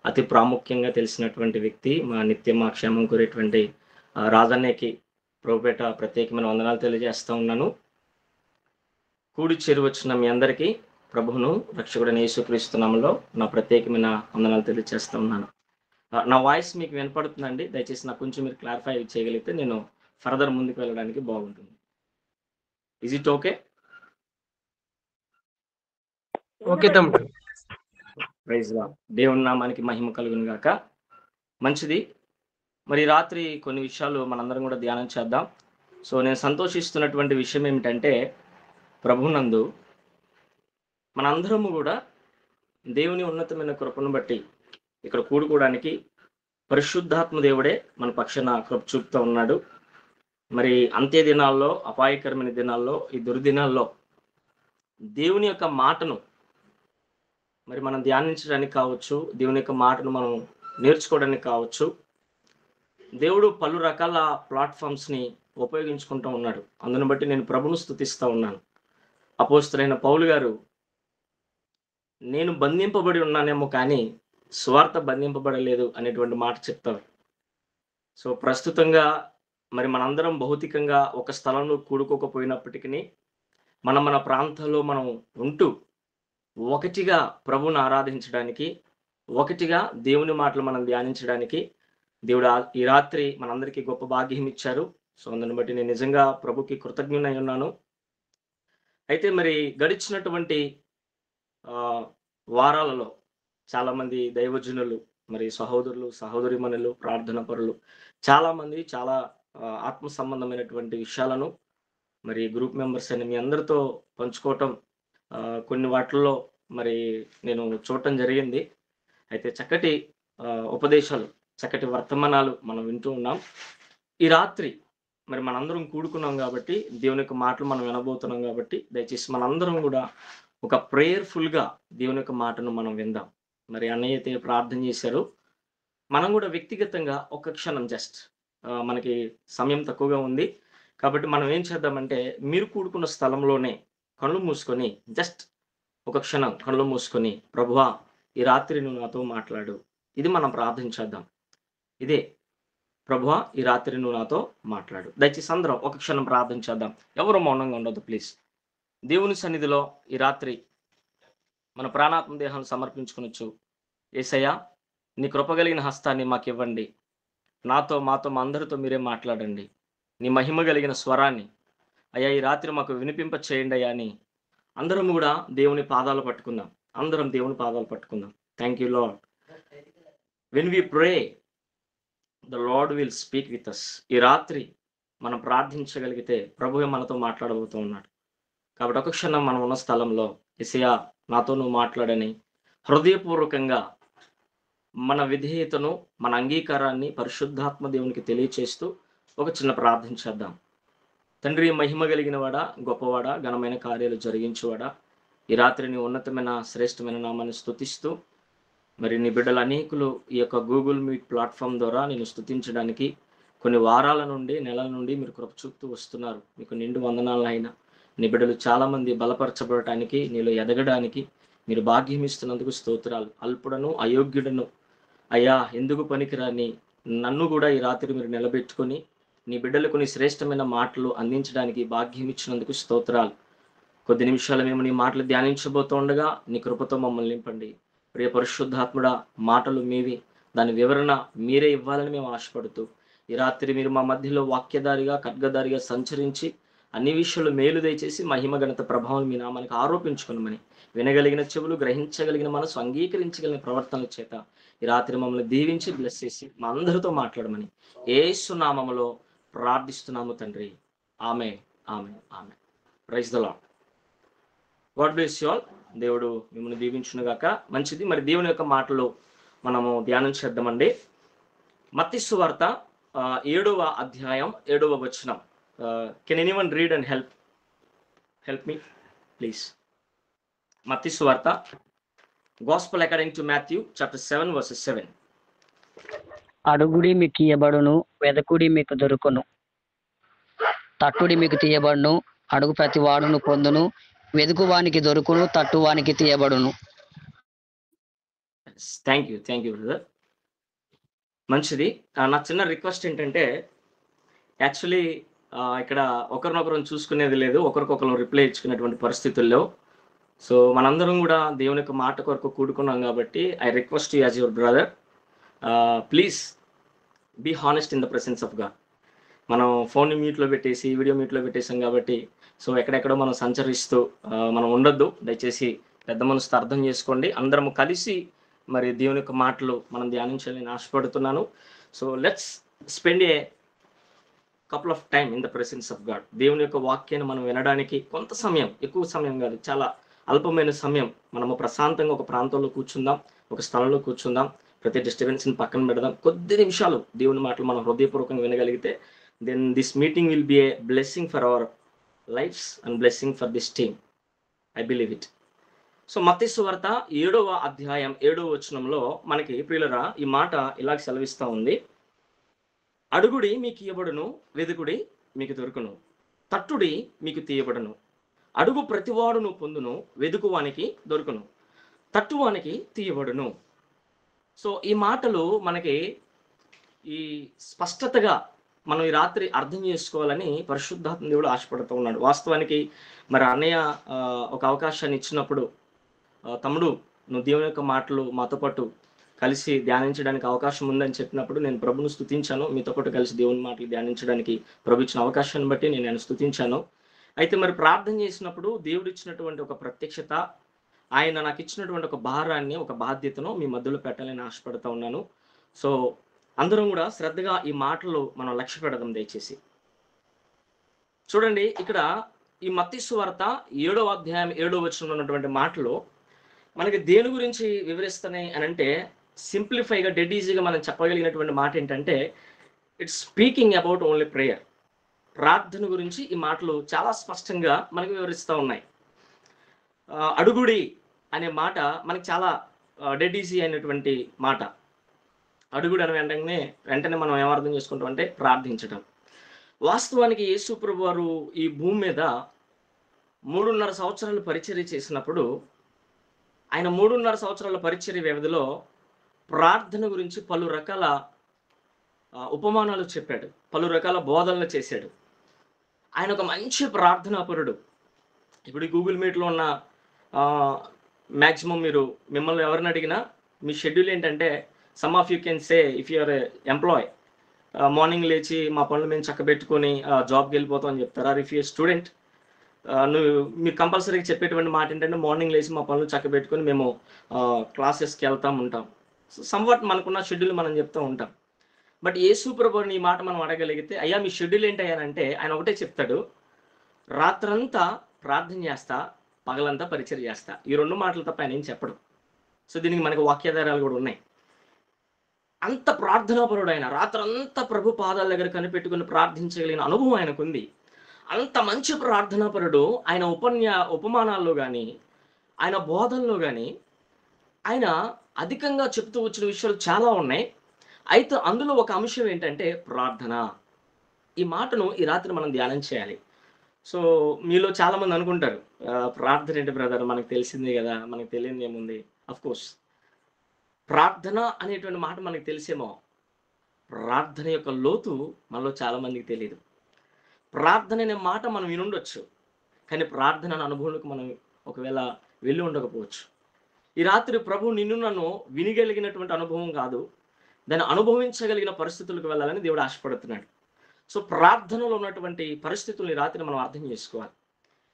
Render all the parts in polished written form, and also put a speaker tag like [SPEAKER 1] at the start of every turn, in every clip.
[SPEAKER 1] అతి ప్రాముఖ్యంగా తెలిసినటువంటి వ్యక్తి, మా నిత్యం మా క్షేమం కోరేటువంటి రాజన్నయ్యకి ప్రభుపేట ప్రత్యేకమైన వందనాలు తెలియజేస్తా ఉన్నాను. కూడి చేరువచ్చిన మీ అందరికీ ప్రభువును రక్షకుడైన యేసుక్రీస్తు నామములో నా ప్రత్యేకమైన వందనాలు తెలియజేస్తా ఉన్నాను. నా వాయిస్ మీకు వినపడుతుందండి? దయచేసి నాకు కొంచెం మీరు క్లారిఫై చేయగలిగితే నేను ఫర్దర్ ముందుకు వెళ్ళడానికి బాగుంటుంది. Is it okay?
[SPEAKER 2] ఓకే తమ్ముడు.
[SPEAKER 1] Praise Lord. దేవుని నామానికి మహిమ కలుగును గాక. మంచిది. మరి రాత్రి కొన్ని విషయాలు మనందరం కూడా ధ్యానం చేద్దాం. సో నేను సంతోషిస్తున్నటువంటి విషయం ఏమిటంటే, ప్రభునందు మనందరము కూడా దేవుని ఉన్నతమైన కృపను బట్టి ఇక్కడ కూడుకోవడానికి పరిశుద్ధాత్మ దేవుడే మన పక్షాన కృప చూపుతూ ఉన్నాడు. మరి అంత్య దినాల్లో, అపాయకరమైన దినాల్లో, ఈ దుర్దినాల్లో దేవుని యొక్క మాటను మరి మనం ధ్యానించడానికి కావచ్చు, దేవుని యొక్క మాటను మనం నేర్చుకోవడానికి కావచ్చు, దేవుడు పలు రకాల ప్లాట్ఫామ్స్ని ఉపయోగించుకుంటూ ఉన్నాడు. అందుని బట్టి నేను ప్రభును స్తుతిస్తూ ఉన్నాను. అపోస్తలుడైన పౌలు గారు, నేను బంధింపబడి ఉన్నానేమో కానీ స్వార్థ బంధింపబడలేదు అనేటువంటి మాట చెప్తారు. సో ప్రస్తుతంగా మరి మనందరం భౌతికంగా ఒక స్థలంలో కూడుకోకపోయినప్పటికీ మన ప్రాంతాల్లో మనం ఉంటూ ఒకటిగా ప్రభువును ఆరాధించడానికి, ఒకటిగా దేవుని మాటలు మనం ధ్యానించడానికి దేవుడు ఈ రాత్రి మనందరికీ గొప్ప భాగ్యం ఇచ్చారు. సో అందుని బట్టి నేను నిజంగా ప్రభుకి కృతజ్ఞునై ఉన్నాను. అయితే మరి గడిచినటువంటి వారాలలో చాలామంది దైవజనులు, మరి సహోదరులు, సహోదరిమణులు, ప్రార్థన పరులు చాలామంది చాలా ఆత్మ సంబంధమైనటువంటి విషయాలను మరి గ్రూప్ మెంబర్స్ అని మీ అందరితో పంచుకోవటం, కొన్ని వాటిల్లో మరి నేను చూడటం జరిగింది. అయితే చక్కటి ఉపదేశాలు, చక్కటి వర్తమానాలు మనం వింటూ ఉన్నాం. ఈ రాత్రి మరి మనందరం కూడుకున్నాం కాబట్టి, దేవుని యొక్క మాటలు మనం వినబోతున్నాం కాబట్టి, దయచేసి మనందరం కూడా ఒక ప్రేయర్ఫుల్గా దేవుని యొక్క మాటను మనం విందాం. మరి అన్నయ్య అయితే ప్రార్థన చేశారు. మనం కూడా వ్యక్తిగతంగా ఒక క్షణం జస్ట్, మనకి సమయం తక్కువగా ఉంది కాబట్టి మనం ఏం చేద్దామంటే, మీరు కూడుకున్న స్థలంలోనే కళ్ళు మూసుకొని జస్ట్ ఒక క్షణం కళ్ళు మూసుకొని, ప్రభువా ఈ రాత్రి నువ్వు నాతో మాట్లాడు, ఇది మనం ప్రార్థన చేద్దాం. ఇదే, ప్రభువా ఈ రాత్రి నువ్వు నాతో మాట్లాడు. దయచేసి అందరం ఒక క్షణం ప్రార్థన చేద్దాం. ఎవరు మౌనంగా ఉండొద్దు ప్లీజ్. దేవుని సన్నిధిలో ఈ రాత్రి మన ప్రాణాత్మ దేహాన్ని సమర్పించుకొనొచ్చు. యేసయ్యా, నీ కృపగలిగిన హస్తాన్ని మాకు ఇవ్వండి. నాతో, మాతో, మా అందరితో మీరే మాట్లాడండి. నీ మహిమ కలిగిన స్వరాన్ని అయ్యా ఈ రాత్రి మాకు వినిపింప చేయండి అయ్యా అని అందరం కూడా దేవుని పాదాలు పట్టుకుందాం. అందరం దేవుని పాదాలు పట్టుకుందాం. Thank you Lord. When we pray the Lord will speak with us. ఈ రాత్రి మనం ప్రార్థించగలిగితే ప్రభువే మనతో మాట్లాడబోతూ ఉన్నాడు. కాబట్టి ఒక క్షణం మనం ఉన్న స్థలంలో, యేసయ్యా నాతో నువ్వు మాట్లాడని హృదయపూర్వకంగా మన విధేయతను, మన అంగీకారాన్ని పరిశుద్ధాత్మ దేవునికి తెలియచేస్తూ ఒక చిన్న ప్రార్థన చేద్దాం. తండ్రి, మహిమ కలిగిన వాడా, గొప్పవాడా, ఘనమైన కార్యాలు జరిగించేవాడా, ఈ రాత్రి నీ ఉన్నతమైన శ్రేష్టమైన నామాన్ని స్తుతిస్తూ మరి నీ బిడ్డలు అనేకులు ఈ యొక్క గూగుల్ మీట్ ప్లాట్ఫామ్ ద్వారా నేను స్తుతించడానికి కొన్ని వారాల నుండి, నెలల నుండి మీరు కృప చూపుతూ వస్తున్నారు. మీకు నిండు వందనాలు అయినా నీ బిడ్డలు చాలామంది బలపరచబడటానికి, నీలో ఎదగడానికి మీరు భాగ్యం ఇస్తున్నందుకు స్తోత్రాలు. అల్పుడను, అయోగ్యుడను అయ్యా, ఎందుకు పనికిరాని నన్ను కూడా ఈ రాత్రి మీరు నిలబెట్టుకొని నీ బిడ్డలకు నీ శ్రేష్టమైన మాటలు అందించడానికి భాగ్యం ఇచ్చినందుకు స్తోత్రాలు. కొద్ది నిమిషాలు మేము నీ మాటలు ధ్యానించబోతుండగా నీ కృపతో మమ్మల్ని నింపండి. ప్రియ పరిశుద్ధాత్ముడా, మాటలు మీవి, దాని వివరణ మీరే ఇవ్వాలని మేము ఆశపడుతూ ఈ రాత్రి మీరు మా మధ్యలో వాక్యదారిగా, ఖడ్గదారిగా సంచరించి అన్ని విషయాలు మేలు దయచేసి మహిమ ఘనత ప్రభావం మీ నామానికి ఆరోపించుకున్నామని, వినగలిగిన చెవులు, గ్రహించగలిగిన మనసు, అంగీకరించగలిగిన ప్రవర్తనల చేత ఈ రాత్రి మమ్మల్ని దీవించి బ్లెస్ చేసి మా అందరితో మాట్లాడమని యేసు నామములో ప్రార్థిస్తున్నాము తండ్రి. ఆమేన్, ఆమేన్, ఆమేన్. Praise the Lord. God bless you all. దేవుడు మిమ్మల్ని దీవించును గాక. మంచిది. మరి దేవుని యొక్క మాటలు మనము ధ్యానం చేద్దామండి. మత్తయి సువార్త 7వ అధ్యాయం 7వ వచనం. Can anyone read and help me please? మత్తయి సువార్త, gospel according to Matthew chapter 7 versus 7.
[SPEAKER 3] అడుగుడి మీకు ఇయ్యబడును, వెదకుడి మీకు దొరుకును, తట్టుడి మీకు తీయబడును, అడుగు ప్రతి వాడును పొందును, వెదుకువానికి దొరుకును, తట్టువానికి తీయబడును.
[SPEAKER 1] Thank you brother. మంచిది. నా చిన్న రిక్వెస్ట్ ఏంటంటే యాక్చువల్లీ ఇక్కడ ఒకరినొకరం చూసుకునేది లేదు. ఒకరికొకరు రిప్లై ఇచ్చుకునేటువంటి పరిస్థితుల్లో. సో మనందరం కూడా దేవుని యొక్క మాట కొరకు కూడుకున్నాం కాబట్టి I request you as your brother, please be honest in the presence of God. మనం ఫోన్ని మ్యూట్లో పెట్టేసి వీడియో మ్యూట్లో పెట్టేసాం కాబట్టి సో ఎక్కడెక్కడో మనం సంచరిస్తూ మనం ఉండొద్దు. దయచేసి పెద్ద మనసుతో అర్థం చేసుకోండి. అందరం కలిసి మరి దేవుని యొక్క మాటలు మనం ధ్యానించాలని ఆశపడుతున్నాను. So let's spend a couple of time in the presence of God. దేవుని యొక్క వాక్యాన్ని మనం వినడానికి కొంత సమయం, ఎక్కువ సమయం కాదు, చాలా అల్పమైన సమయం మనము ప్రశాంతంగా ఒక ప్రాంతంలో కూర్చుందాం, ఒక స్థలంలో కూర్చుందాం, ప్రతి డిస్టర్బెన్స్ని పక్కన పెడదాం. కొద్ది నిమిషాలు దేవుని మాటలు మనం హృదయపూర్వకంగా వినగలిగితే then this meeting will be a blessing for our lives and blessing for this team. I believe it. So Mattayi సువార్త 7వ అధ్యాయం 7వ వచనంలో మనకి ప్రియులరా ఈ మాట ఇలాగ సెలవిస్తూ ఉంది. అడుగుడి మీకు ఇయ్యబడును, వెదుకుడి మీకు దొరుకును, తట్టుడి మీకు తీయబడును. అడుగు ప్రతివాడును పొందును, వెదుకువానికి దొరుకును, తట్టువానికి తీయబడును. సో ఈ మాటలు మనకి ఈ స్పష్టతగా మనం ఈ రాత్రి అర్థం చేసుకోవాలని పరిశుద్ధాత్మ దేవుడు ఆశపడుతూ ఉన్నాడు. వాస్తవానికి మరి అన్నయ్య ఒక అవకాశాన్ని ఇచ్చినప్పుడు, తమ్ముడు నువ్వు దేవుని యొక్క మాటలు మాతో పాటు కలిసి ధ్యానించడానికి అవకాశం ఉందని చెప్పినప్పుడు నేను ప్రభును స్తుతించాను. మీతో పాటు కలిసి దేవుని మాటలు ధ్యానించడానికి ప్రభు ఇచ్చిన అవకాశాన్ని బట్టి నేను స్తుతించాను. అయితే మరి ప్రార్థన చేసినప్పుడు దేవుడు ఇచ్చినటువంటి ఒక ప్రత్యక్షత, ఆయన నాకు ఇచ్చినటువంటి ఒక భారాన్ని, ఒక బాధ్యతను మీ మధ్యలో పెట్టాలని ఆశపడుతూ ఉన్నాను. సో అందరం కూడా శ్రద్ధగా ఈ మాటలు మనం లక్ష్య పెడదాం దయచేసి. చూడండి, ఇక్కడ ఈ మత్తయి సువార్త 7వ అధ్యాయం 7వ వచనంలో ఉన్నటువంటి మాటలు మనకి దేని గురించి వివరిస్తున్నాయి అని అంటే, సింప్లిఫైగా డెడ్ ఈజీగా మనం చెప్పగలిగినటువంటి మాట ఏంటంటే, it's speaking about only prayer. ప్రార్థన గురించి ఈ మాటలు చాలా స్పష్టంగా మనకి వివరిస్తూ ఉన్నాయి. అడుగుడి అనే మాట మనకి చాలా డెడ్ ఈజీ అయినటువంటి మాట. అడుగుడు అని వెంటనే మనం ఏమర్థం చేసుకుంటాం అంటే ప్రార్థించడం. వాస్తవానికి యేసు ప్రభు వారు ఈ భూమి మీద 3.5 సంవత్సరాలు పరిచర్య చేసినప్పుడు ఆయన 3.5 సంవత్సరాల పరిచర్య వ్యవధిలో ప్రార్థన గురించి పలు రకాల ఉపమానాలు చెప్పాడు, పలు రకాల బోధనలు చేశాడు. ఆయన ఒక మంచి ప్రార్థనాపరుడు. ఇప్పుడు గూగుల్ మీట్లో ఉన్న మ్యాక్సిమం మిమ్మల్ని ఎవరిని అడిగినా మీ షెడ్యూల్ ఏంటంటే, some of you can say if you're employ, morning లేచి మా పనులు మేము చక్కబెట్టుకొని జాబ్కి వెళ్ళిపోతాం అని చెప్తారు. ఆర్ ఇఫ్ యూ స్టూడెంట్, మీరు కంపల్సరీగా చెప్పేటువంటి మాట ఏంటంటే, మార్నింగ్ లేచి మా పనులు చక్కబెట్టుకొని మేము క్లాసెస్కి వెళ్తాం ఉంటాం. సమ్వాట్ మనకున్న షెడ్యూల్ మనం చెప్తూ ఉంటాం. బట్ యేసు ప్రభువుని ఈ మాట మనం అడగలిగితే, అయ్యా మీ షెడ్యూల్ ఏంటయ్యానంటే ఆయన ఒకటే చెప్తాడు, రాత్రంతా ప్రార్థన చేస్తా, పగలంతా పరిచర్య చేస్తా. ఈ 2 మాటలు తప్ప ఆయన ఏం చెప్పడు. సో దీనికి మనకు వాక్యాధారాలు కూడా ఉన్నాయి. అంత ప్రార్థనాపరుడు ఆయన. రాత్రంతా ప్రభు పాదాల దగ్గర కనిపెట్టుకుని ప్రార్థించగలిగిన అనుభవం ఆయనకు ఉంది. అంత మంచి ప్రార్థనాపరుడు ఆయన ఉపమానాల్లో కానీ, ఆయన బోధనలో కానీ ఆయన అధికంగా చెప్తూ వచ్చిన విషయాలు చాలా ఉన్నాయి. అయితే అందులో ఒక అంశం ఏంటంటే ప్రార్థన. ఈ మాటను ఈ రాత్రి మనం ధ్యానం చేయాలి. సో మీలో చాలామంది అనుకుంటారు, ప్రార్థన ఏంటి బ్రదర్, మనకు తెలిసిందే కదా, మనకు తెలియదు ఏముంది. అఫ్కోర్స్ ప్రార్థన అనేటువంటి మాట మనకు తెలిసేమో, ప్రార్థన యొక్క లోతు మనలో చాలామందికి తెలియదు. ప్రార్థన అనే మాట మనం వినుండొచ్చు, కానీ ప్రార్థన అనే అనుభవంలోకి మనం ఒకవేళ వెళ్ళి ఉండకపోవచ్చు. ఈ రాత్రి ప్రభు నిన్ను నన్ను వినగలిగినటువంటి అనుభవం కాదు, దాన్ని అనుభవించగలిగిన పరిస్థితులకు వెళ్ళాలని దేవుడు ఆశపడుతున్నాడు. సో ప్రార్థనలో ఉన్నటువంటి పరిస్థితుల్ని రాత్రి మనం అర్థం చేసుకోవాలి.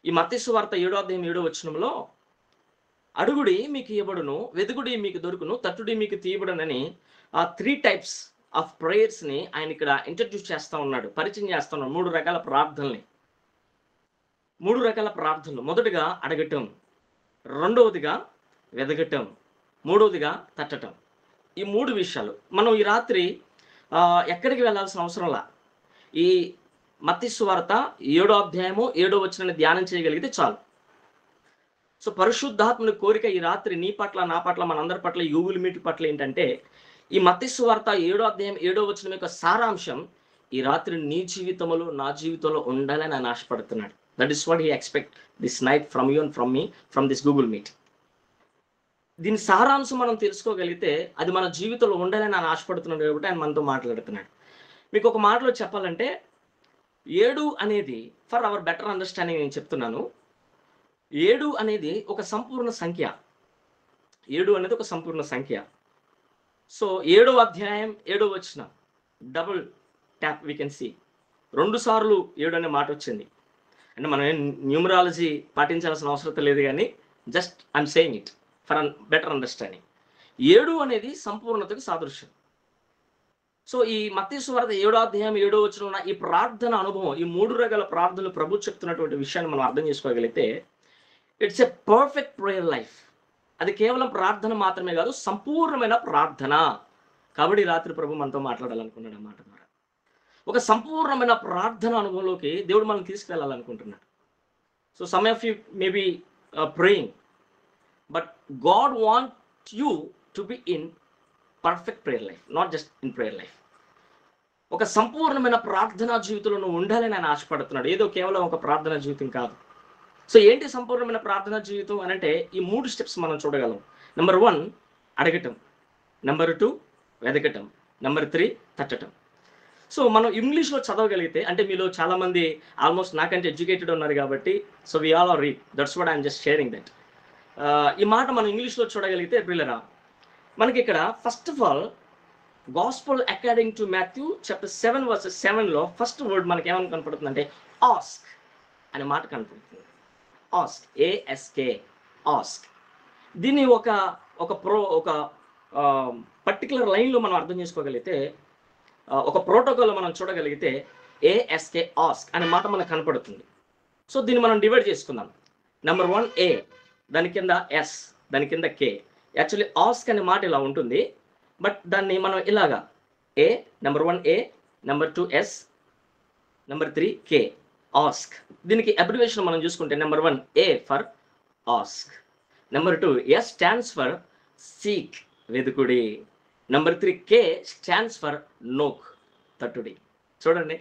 [SPEAKER 1] ఈ మత్తయి సువార్త 7వ అధ్యాయం 7వ వచనంలో అడుగుడి మీకు ఇవ్వబడును, వెదుకుడి మీకు దొరుకును, తట్టుడి మీకు తీయబడునని ఆ 3 types ఆఫ్ ప్రేయర్స్ని ఆయన ఇక్కడ ఇంట్రడ్యూస్ చేస్తూ ఉన్నాడు, పరిచయం చేస్తూ ఉన్నాడు. 3 రకాల ప్రార్థనల్ని, 3 రకాల ప్రార్థనలు. మొదటిగా అడగటం, రెండవదిగా వెదగటం, మూడవదిగా తట్టటం. ఈ 3 విషయాలు మనం ఈ రాత్రి ఎక్కడికి వెళ్ళాల్సిన అవసరంలా ఈ మత్తయి సువార్త 7వ అధ్యాయము 7వ వచనాన్ని ధ్యానం చేయగలిగితే చాలు. సో పరిశుద్ధాత్మని కోరిక ఈ రాత్రి నీ పట్ల, నా పట్ల, మనందరి పట్ల, గూగుల్ మీట్ పట్ల ఏంటంటే, ఈ మత్తయి సువార్త 7వ అధ్యాయం 7వ వచనం యొక్క సారాంశం ఈ రాత్రి నీ జీవితంలో, నా జీవితంలో ఉండాలని ఆయన ఆశపడుతున్నాడు. That is what he expect this night from you and from me, from this Google meet. దీని సారాంశం మనం తెలుసుకోగలిగితే అది మన జీవితంలో ఉండాలని ఆయన ఆశపడుతున్నాడు కాబట్టి ఆయన మనతో మాట్లాడుతున్నాడు. మీకు ఒక మాటలో చెప్పాలంటే 7 అనేది ఫర్ అవర్ బెటర్ అండర్స్టాండింగ్ నేను చెప్తున్నాను. 7 అనేది ఒక సంపూర్ణ సంఖ్య. 7 అనేది ఒక సంపూర్ణ సంఖ్య. సో 7వ అధ్యాయం 7వ వచనం double tap we can see 2 సార్లు 7 అనే మాట వచ్చింది. అంటే మనం న్యూమరాలజీ పాటించాల్సిన అవసరం లేదు, కానీ just I'm saying it for better understanding. 7 అనేది సంపూర్ణతకు సాదృశ్యం. సో ఈ మత్తయి సువార్త 7వ అధ్యాయం 7వ వచనంలో ఉన్న ఈ ప్రార్థన అనుభవం, ఈ 3 రకాల ప్రార్థనలు ప్రభు చెప్తున్నటువంటి విషయాన్ని మనం అర్థం చేసుకోగలిగితే it's a perfect prayer life. అది కేవలం ప్రార్థన మాత్రమే కాదు, సంపూర్ణమైన ప్రార్థన. కాబట్టి రాత్రి ప్రభు మనతో మాట్లాడాలనుకున్నాడు అన్నమాట ద్వారా. ఒక సంపూర్ణమైన ప్రార్థన అనుభవంలోకి దేవుడు మనం తీసుకెళ్ళాలనుకుంటున్నాడు. So some of you may be praying, but God want you to be in perfect prayer life, not just in prayer life. ఒక సంపూర్ణమైన ప్రార్థనా జీవితంలో నువ్వు ఉండాలని ఆయన ఆశపడుతున్నాడు, ఏదో కేవలం ఒక ప్రార్థనా జీవితం కాదు. సో ఏంటి సంపూర్ణమైన ప్రార్థనా జీవితం అని అంటే ఈ 3 స్టెప్స్ మనం చూడగలం. నెంబర్ 1 అడగటం, నెంబర్ 2 వెదకటం, నెంబర్ 3 తట్టటం. సో మనం ఇంగ్లీష్లో చదవగలిగితే, అంటే మీలో చాలామంది ఆల్మోస్ట్ నాకంటే ఎడ్యుకేటెడ్ ఉన్నారు కాబట్టి so we all are read, that's what I'm just sharing that. ఈ మాట మనం ఇంగ్లీష్లో చూడగలిగితే ప్రియులరా, మనకి ఇక్కడ first of all gospel according to Matthew chapter 7 verses 7లో ఫస్ట్ వర్డ్ మనకి ఏమని కనపడుతుందంటే ఆస్క్ అనే మాట కనపడుతుంది. Ask, ASK, ask. దీన్ని ఒక పర్టికులర్ లైన్లో మనం అర్థం చేసుకోగలిగితే, ఒక ప్రోటోకాల్లో మనం చూడగలిగితే ASK ఆస్క్ అనే మాట మనకు కనపడుతుంది. సో దీన్ని మనం డివైడ్ చేసుకుందాం. నెంబర్ 1 A, దాని కింద S, దాని కింద K. యాక్చువల్లీ ఆస్క్ అనే మాట ఇలా ఉంటుంది, బట్ దాన్ని మనం ఇలాగా A, number 1 A, number 2 S, number 3 K, ask. దీనికి అబ్రివేషన్ మనం చూసుకుంటే number 1 A for ask, number 2 S stands for seek, వెదుకుడి, number 3 K stands for knock, తట్టుడి. చూడండి,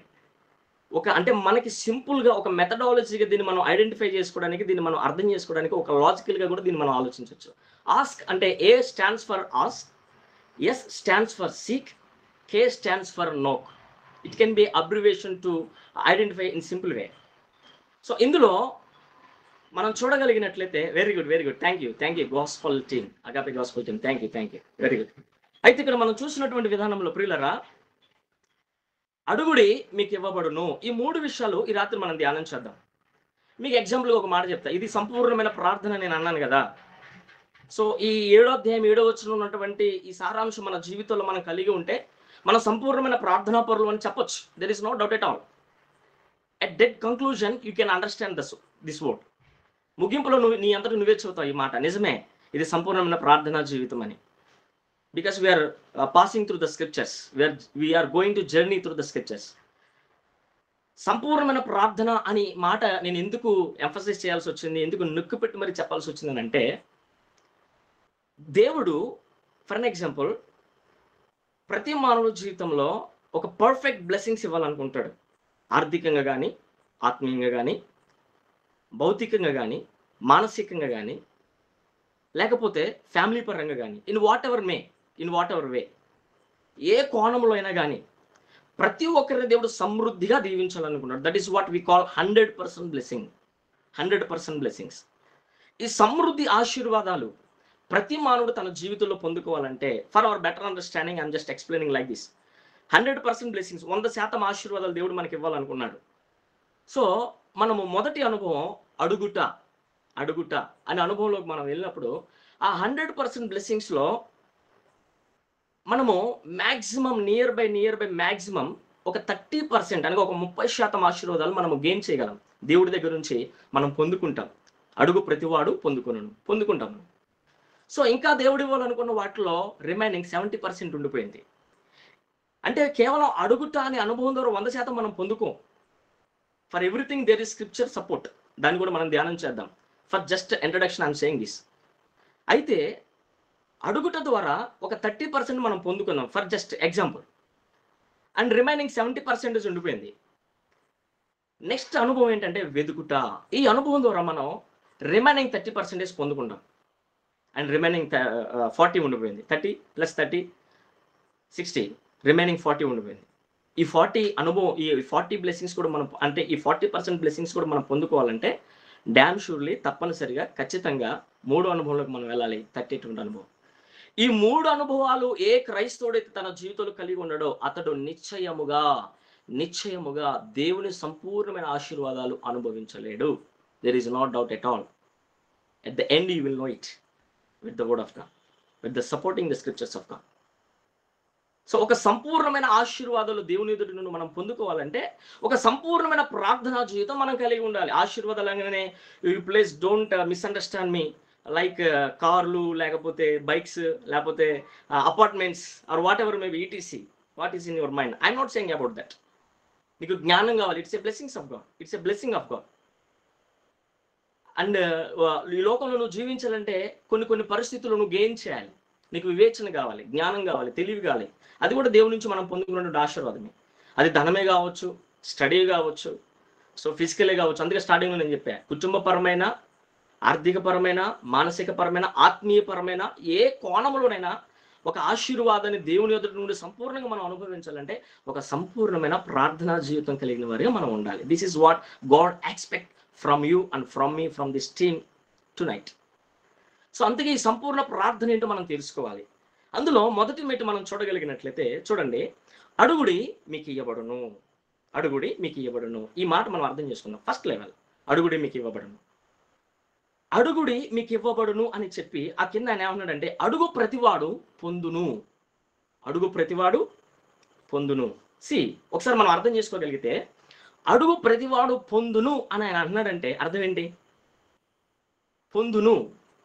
[SPEAKER 1] అంటే మనకి సింపుల్గా ఒక మెథడాలజీగా దీన్ని మనం ఐడెంటిఫై చేసుకోవడానికి, దీన్ని మనం అర్థం చేసుకోవడానికి ఒక లాజికల్గా కూడా దీన్ని మనం ఆలోచించవచ్చు. ఆస్క్ అంటే A stands for ask, S stands for seek, K stands for knock. It can be abbreviation to identify in simple way. So ఇందులో మనం చూడగలిగినట్లయితే very good, thank you gospel team, Agape gospel team, thank you, very good. అయితే ఇక్కడ మనం చూసినటువంటి విధానంలో ప్రియులరా, అడుగుడి మీకు ఇవ్వబడును, ఈ 3 విషయాలు ఈ రాత్రి మనం ధ్యానం చేద్దాం. మీకు ఎగ్జాంపుల్గా ఒక మాట చెప్తా, ఇది సంపూర్ణమైన ప్రార్థన నేను అన్నాను కదా. సో ఈ 7వ అధ్యాయం 7వ వచనంలో ఉన్నటువంటి ఈ సారాంశం మన జీవితంలో మనం కలిగి ఉంటే మనం సంపూర్ణమైన ప్రార్థనా పరులు అని చెప్పొచ్చు. There is no doubt at all. At that conclusion you can understand this word. ముగింపులో నీ అంతటా నువ్వే చెబుతావు ఈ మాట, నిజమే ఇది సంపూర్ణమైన ప్రార్థనా జీవితం అని. Because we're passing through the scriptures, we're going to journey through the scriptures. సంపూర్ణమైన ప్రార్థన అని మాట నేను ఎందుకు ఎంఫసైజ్ చేయాల్సి వచ్చింది, ఎందుకు నొక్కి పెట్టి మరి చెప్పాల్సి వచ్చింది అంటే, దేవుడు ఫర్ అన్ ఎగ్జాంపుల్ ప్రతి మానవ జీవితంలో ఒక పర్ఫెక్ట్ బ్లెస్సింగ్స్ ఇవ్వాలనుకుంటాడు. ఆర్థికంగా కానీ, ఆత్మీయంగా కానీ, భౌతికంగా కానీ, మానసికంగా కానీ, లేకపోతే ఫ్యామిలీ పరంగా కానీ, ఇన్ వాట్ ఎవర్ వే, ఏ కోణంలో అయినా కానీ ప్రతి ఒక్కరిని దేవుడు సమృద్ధిగా దీవించాలనుకున్నాడు. That is what we call 100% blessing, 100% blessings. ఈ సమృద్ధి ఆశీర్వాదాలు ప్రతి మానవుడు తన జీవితంలో పొందుకోవాలంటే, for our better understanding I'm just explaining like this, 100% blessings, 100% ఆశీర్వాదాలు దేవుడు మనకి ఇవ్వాలనుకున్నాడు. సో మనము మొదటి అనుభవం అడుగుట అనే అనుభవంలోకి మనం వెళ్ళినప్పుడు ఆ 100% బ్లెస్సింగ్స్లో మనము మ్యాక్సిమం నియర్ బై మ్యాక్సిమం ఒక 30% అనగా ఒక 30% ఆశీర్వాదాలు మనము గెయిన్ చేయగలం. దేవుడి దగ్గర నుంచి మనం పొందుకుంటాం. అడుగు ప్రతివాడు పొందుకుంటాం. సో ఇంకా దేవుడు ఇవ్వాలనుకున్న వాటిలో రిమైనింగ్ 70% ఉండిపోయింది. అంటే కేవలం అడుగుట అనే అనుభవం ద్వారా 100% మనం పొందుకోం. For everything there is scripture support. దాన్ని కూడా మనం ధ్యానం చేద్దాం. For just introduction I'm saying this. అయితే అడుగుట ద్వారా ఒక 30% మనం పొందుకున్నాం for just example, and remaining 70% ఉండిపోయింది. నెక్స్ట్ అనుభవం ఏంటంటే వెదుకుట. ఈ అనుభవం ద్వారా మనం రిమైనింగ్ 30% పొందుకుంటాం. అండ్ రిమైనింగ్ 40 ఉండిపోయింది. 30 + 30 60, రిమైనింగ్ 40 ఉండిపోయింది. ఈ 40 అనుభవం, ఈ 40 బ్లెస్సింగ్స్ కూడా మనం, అంటే ఈ 40% బ్లెస్సింగ్స్ కూడా మనం పొందుకోవాలంటే డ్యామ్ షూర్లీ తప్పనిసరిగా ఖచ్చితంగా 3 అనుభవంలోకి మనం వెళ్ళాలి. 32 అనుభవం. ఈ 3 అనుభవాలు ఏ క్రైస్తవుడైతే తన జీవితంలో కలిగి ఉన్నాడో అతడు నిశ్చయముగా దేవుని సంపూర్ణమైన ఆశీర్వాదాలు అనుభవించలేడు. There is no doubt at all. At the end you will know it with the word of God, with the supporting the scriptures of God. So ఒక సంపూర్ణమైన ఆశీర్వాదాలు దేవుని ఎదుటి నుండి మనం పొందుకోవాలంటే ఒక సంపూర్ణమైన ప్రార్థనా జీవితం మనం కలిగి ఉండాలి. ఆశీర్వాదాలు అనగానే you please don't misunderstand me like కార్లు, లేకపోతే బైక్స్, లేకపోతే apartments or whatever maybe ETC. What is in your mind? I'm not saying about that. నీకు జ్ఞానం కావాలి, it's a blessings of God, it's a blessing of God. And ఈ లోకంలో నువ్వు జీవించాలంటే కొన్ని పరిస్థితులు నువ్వు గెయిన్ చేయాలి. నీకు వివేచన కావాలి, జ్ఞానం కావాలి, తెలివి కావాలి. అది కూడా దేవుడి నుంచి మనం పొందుకున్నటువంటి ఆశీర్వాదమే. అది ధనమే కావచ్చు, స్టడీ కావచ్చు, సో ఫిజికలే కావచ్చు. అందుకే స్టార్టింగ్లో నేను చెప్పా, కుటుంబపరమైన, ఆర్థికపరమైన, మానసికపరమైన, ఆత్మీయపరమైన ఏ కోణంలోనైనా ఒక ఆశీర్వాదాన్ని దేవుని ఎదుటి నుండి సంపూర్ణంగా మనం అనుభవించాలంటే ఒక సంపూర్ణమైన ప్రార్థనా జీవితం కలిగిన వారిగా మనం ఉండాలి. This is what God expect from you and from me, from this team tonight. So అందుకే ఈ సంపూర్ణ ప్రార్థన ఏంటో మనం తెలుసుకోవాలి. అందులో మొదటి మెట్టు మనం చూడగలిగినట్లయితే చూడండి, అడుగుడి మీకు ఇవ్వబడును, అడుగుడి మీకు ఇవ్వబడును. ఈ మాట మనం అర్థం చేసుకుందాం. ఫస్ట్ లెవెల్, అడుగుడి మీకు ఇవ్వబడును, అడుగుడి మీకు ఇవ్వబడును అని చెప్పి ఆ కింద ఆయన ఏమన్నాడంటే అడుగు ప్రతివాడు పొందును, అడుగు ప్రతివాడు పొందును. ఒకసారి మనం అర్థం చేసుకోగలిగితే అడుగు ప్రతివాడు పొందును అని ఆయన అన్నాడంటే అర్థం ఏంటి? పొందును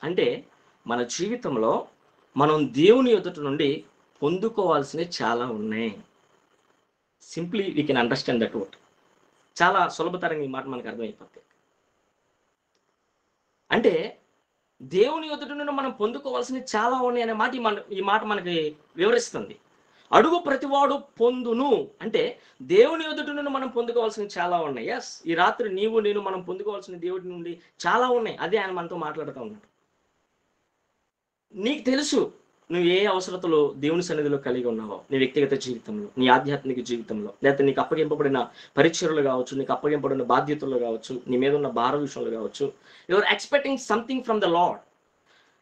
[SPEAKER 1] అంటే మన జీవితంలో మనం దేవుని ఎదుటి నుండి పొందుకోవాల్సినవి చాలా ఉన్నాయి. Simply we can understand that word. చాలా సులభతరంగా ఈ మాట మనకు అర్థమైపోతుంది. అంటే దేవుని ఎదుటి నుండి మనం పొందుకోవాల్సినవి చాలా ఉన్నాయి అనే మాట ఈ మాట మనకి వివరిస్తుంది. అడుగు ప్రతివాడు పొందును అంటే దేవుని ఎదుటి నుండి మనం పొందుకోవాల్సినవి చాలా ఉన్నాయి. ఎస్, ఈ రాత్రి నీవు నేను మనం పొందుకోవాల్సిన దేవుడి నుండి చాలా ఉన్నాయి. అదే ఆయన మనతో మాట్లాడుతూ ఉన్నాడు. నీకు తెలుసు నువ్వు ఏ అవసరతలో దేవుని సన్నిధిలో కలిగి ఉన్నావో, నీ వ్యక్తిగత జీవితంలో, నీ ఆధ్యాత్మిక జీవితంలో, లేకపోతే నీకు అప్పగింపబడిన పరిచర్యలు కావచ్చు, నీకు అప్పగింపబడిన బాధ్యతలు కావచ్చు, నీ మీద ఉన్న భార విషయంలో కావచ్చు. You are expecting something from the Lord.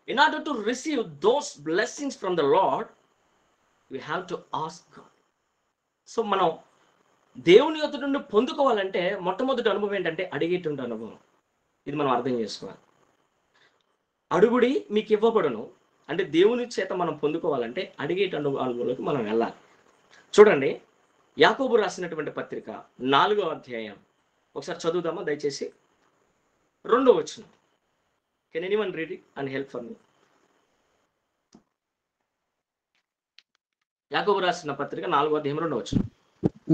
[SPEAKER 1] In order to receive those blessings from the Lord you have to ask God. So మనం దేవుని యొద్ద నుండి పొందుకోవాలంటే మొట్టమొదటి అనుభవం ఏంటంటే అడిగేటువంటి అనుభవం. ఇది మనం అర్థం చేసుకోవాలి. అడుగుడి మీకు ఇవ్వబడును అంటే దేవుని చేత మనం పొందుకోవాలంటే అడిగేటువంటి అనుభవంలోకి మనం వెళ్ళాలి. చూడండి, యాకోబు రాసినటువంటి పత్రిక 4వ అధ్యాయం ఒకసారి చదువుదామా దయచేసి. 2వ వచనం. Can anyone read it and help for me? యాకోబు రాసిన పత్రిక 4వ అధ్యాయం 2వ వచనం.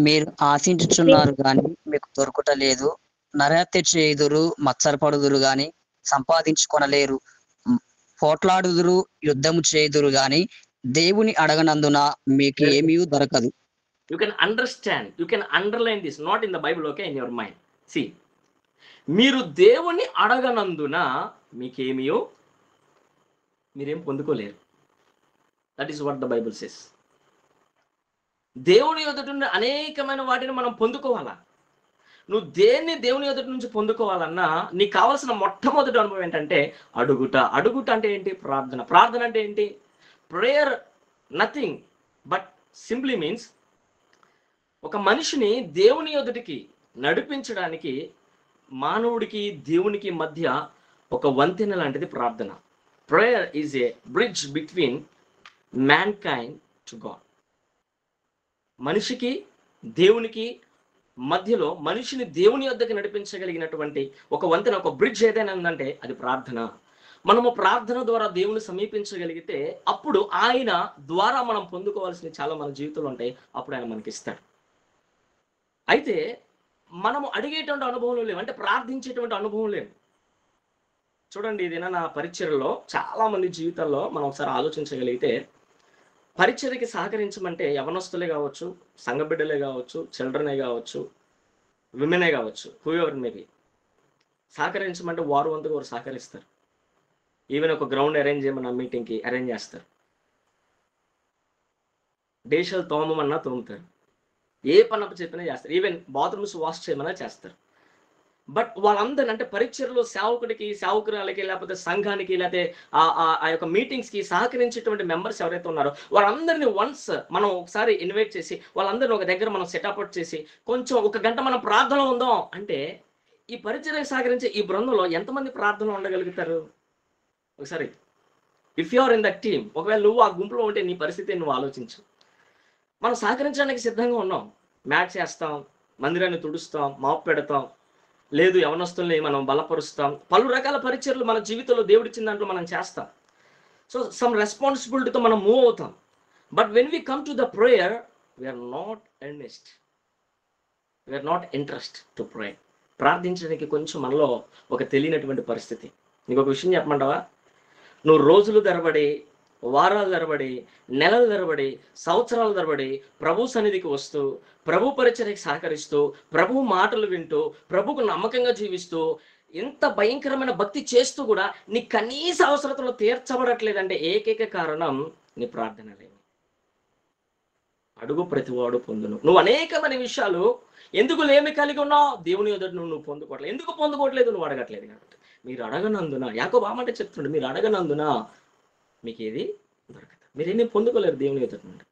[SPEAKER 3] మీరు ఆశించుచున్నారు గాని మీకు దొరుకుటలేదు, నరహత్య చేయుదురు, మత్సరపడుదురు గాని సంపాదించుకొనలేరు, పోట్లాడుదురు, యుద్ధము చేయుదురు గాని దేవుని అడగనందున మీకు ఏమీ దొరకదు.
[SPEAKER 1] You can understand, you can underline this, not in the Bible, okay, in your mind. See, మీరు దేవుని అడగనందున మీకేమియో మీరేం పొందుకోలేరు. That is what the Bible says. దేవుని ఎదుట నుండి అనేకమైన వాటిని మనం పొందుకోవాలా. నువ్వు దేన్ని దేవుని ఎదుటి నుంచి పొందుకోవాలన్నా నీకు కావాల్సిన మొట్టమొదటి అనుభవం ఏంటంటే అడుగుట. అడుగుట అంటే ఏంటి? ప్రార్థన. ప్రార్థన అంటే ఏంటి? Prayer nothing but simply means ఒక మనిషిని దేవుని ఎదుటికి నడిపించడానికి మానవుడికి దేవునికి మధ్య ఒక వంతెన లాంటిది ప్రార్థన. Prayer is a bridge between man kind to God. మనిషికి దేవునికి మధ్యలో మనిషిని దేవుని వద్దకు నడిపించగలిగినటువంటి ఒక వంతెన, ఒక బ్రిడ్జ్ ఏదైనా ఉందంటే అది ప్రార్థన. మనము ప్రార్థన ద్వారా దేవుని సమీపించగలిగితే అప్పుడు ఆయన ద్వారా మనం పొందుకోవాల్సిన చాలా మన జీవితంలో ఉంటాయి. అప్పుడు ఆయన మనకి ఇస్తాడు. అయితే మనము అడిగేటువంటి అనుభవం లేవు, అంటే ప్రార్థించేటువంటి అనుభవం లేవు. చూడండి, ఇదేనా నా పరిచర్యలో చాలా మంది జీవితాల్లో మనం ఒకసారి ఆలోచించగలిగితే పరిచర్యకి సహకరించమంటే యవనస్తులే కావచ్చు, సంఘబిడ్డలే కావచ్చు, చిల్డ్రనే కావచ్చు, విమెనే కావచ్చు, హూ ఎవర్ మేబీ సహకరించమంటే వారు వంతుగా వారు సహకరిస్తారు. ఈవెన్ ఒక గ్రౌండ్ అరేంజ్ చేయమన్న మీటింగ్కి అరేంజ్ చేస్తారు. డేషాలు తోమమన్నా తోముతారు. ఏ పని అప్పు చెప్పినా చేస్తారు. ఈవెన్ బాత్రూమ్స్ వాష్ చేయమన్నా చేస్తారు. బట్ వాళ్ళందరిని అంటే పరిచర్లో సేవకుడికి, సేవకురాలకి, లేకపోతే సంఘానికి, లేకపోతే ఆ యొక్క మీటింగ్స్కి సహకరించేటువంటి మెంబర్స్ ఎవరైతే ఉన్నారో వాళ్ళందరినీ వన్స్ మనం ఒకసారి ఇన్వైట్ చేసి వాళ్ళందరినీ ఒక దగ్గర మనం సెటప్ చేసి కొంచెం ఒక గంట మనం ప్రార్థనలో ఉందాం అంటే ఈ పరిచర్యకు సహకరించే ఈ బృందంలో ఎంతమంది ప్రార్థనలో ఉండగలుగుతారు? ఒకసారి if you are in that team, ఒకవేళ నువ్వు ఆ గుంపులో ఉంటే నీ పరిస్థితి నువ్వు ఆలోచించు. మనం సహకరించడానికి సిద్ధంగా ఉన్నాం. మ్యాచ్ చేస్తాం, మందిరాన్ని తుడుస్తాం, మాపు పెడతాం, లేదు యవనస్తుల్ని మనం బలపరుస్తాం, పలు రకాల పరిచర్లు మన జీవితంలో దేవుడిచ్చిన దాంట్లో మనం చేస్తాం. సో సమ్ రెస్పాన్సిబిలిటీతో మనం మూవ్ అవుతాం. But when we come to the prayer we're not earnest, we're not interest to pray. ప్రార్థించడానికి కొంచెం మనలో ఒక తెలియనటువంటి పరిస్థితి. నీకు ఒక విషయం చెప్పమంటావా? నువ్వు రోజులు తరబడి, వారాల తరబడి, నెలల తరబడి, సంవత్సరాల తరబడి ప్రభు సన్నిధికి వస్తూ, ప్రభు పరిచర్యకి సహకరిస్తూ, ప్రభు మాటలు వింటూ, ప్రభుకు నమ్మకంగా జీవిస్తూ, ఎంత భయంకరమైన భక్తి చేస్తూ కూడా నీ కనీస అవసరతలు తీర్చబడట్లేదంటే ఏకైక కారణం నీ ప్రార్థన లేని. అడుగు ప్రతివాడు పొందును. నువ్వు అనేకమైన విషయాలు ఎందుకు లేమి కలిగి ఉన్నావు? దేవుని ఎదుట నువ్వు పొందుకోవట్లేదు. ఎందుకు పొందుకోవట్లేదు? నువ్వు అడగట్లేదు కాబట్టి. మీరు అడగనందున, యాకోబు ఆ మాట చెప్తుండే, మీరు అడగనందున మీకు ఏది దొరకదు. మీరేమీ పొందుకోలేరు దేవుని ఎదుట నుండి.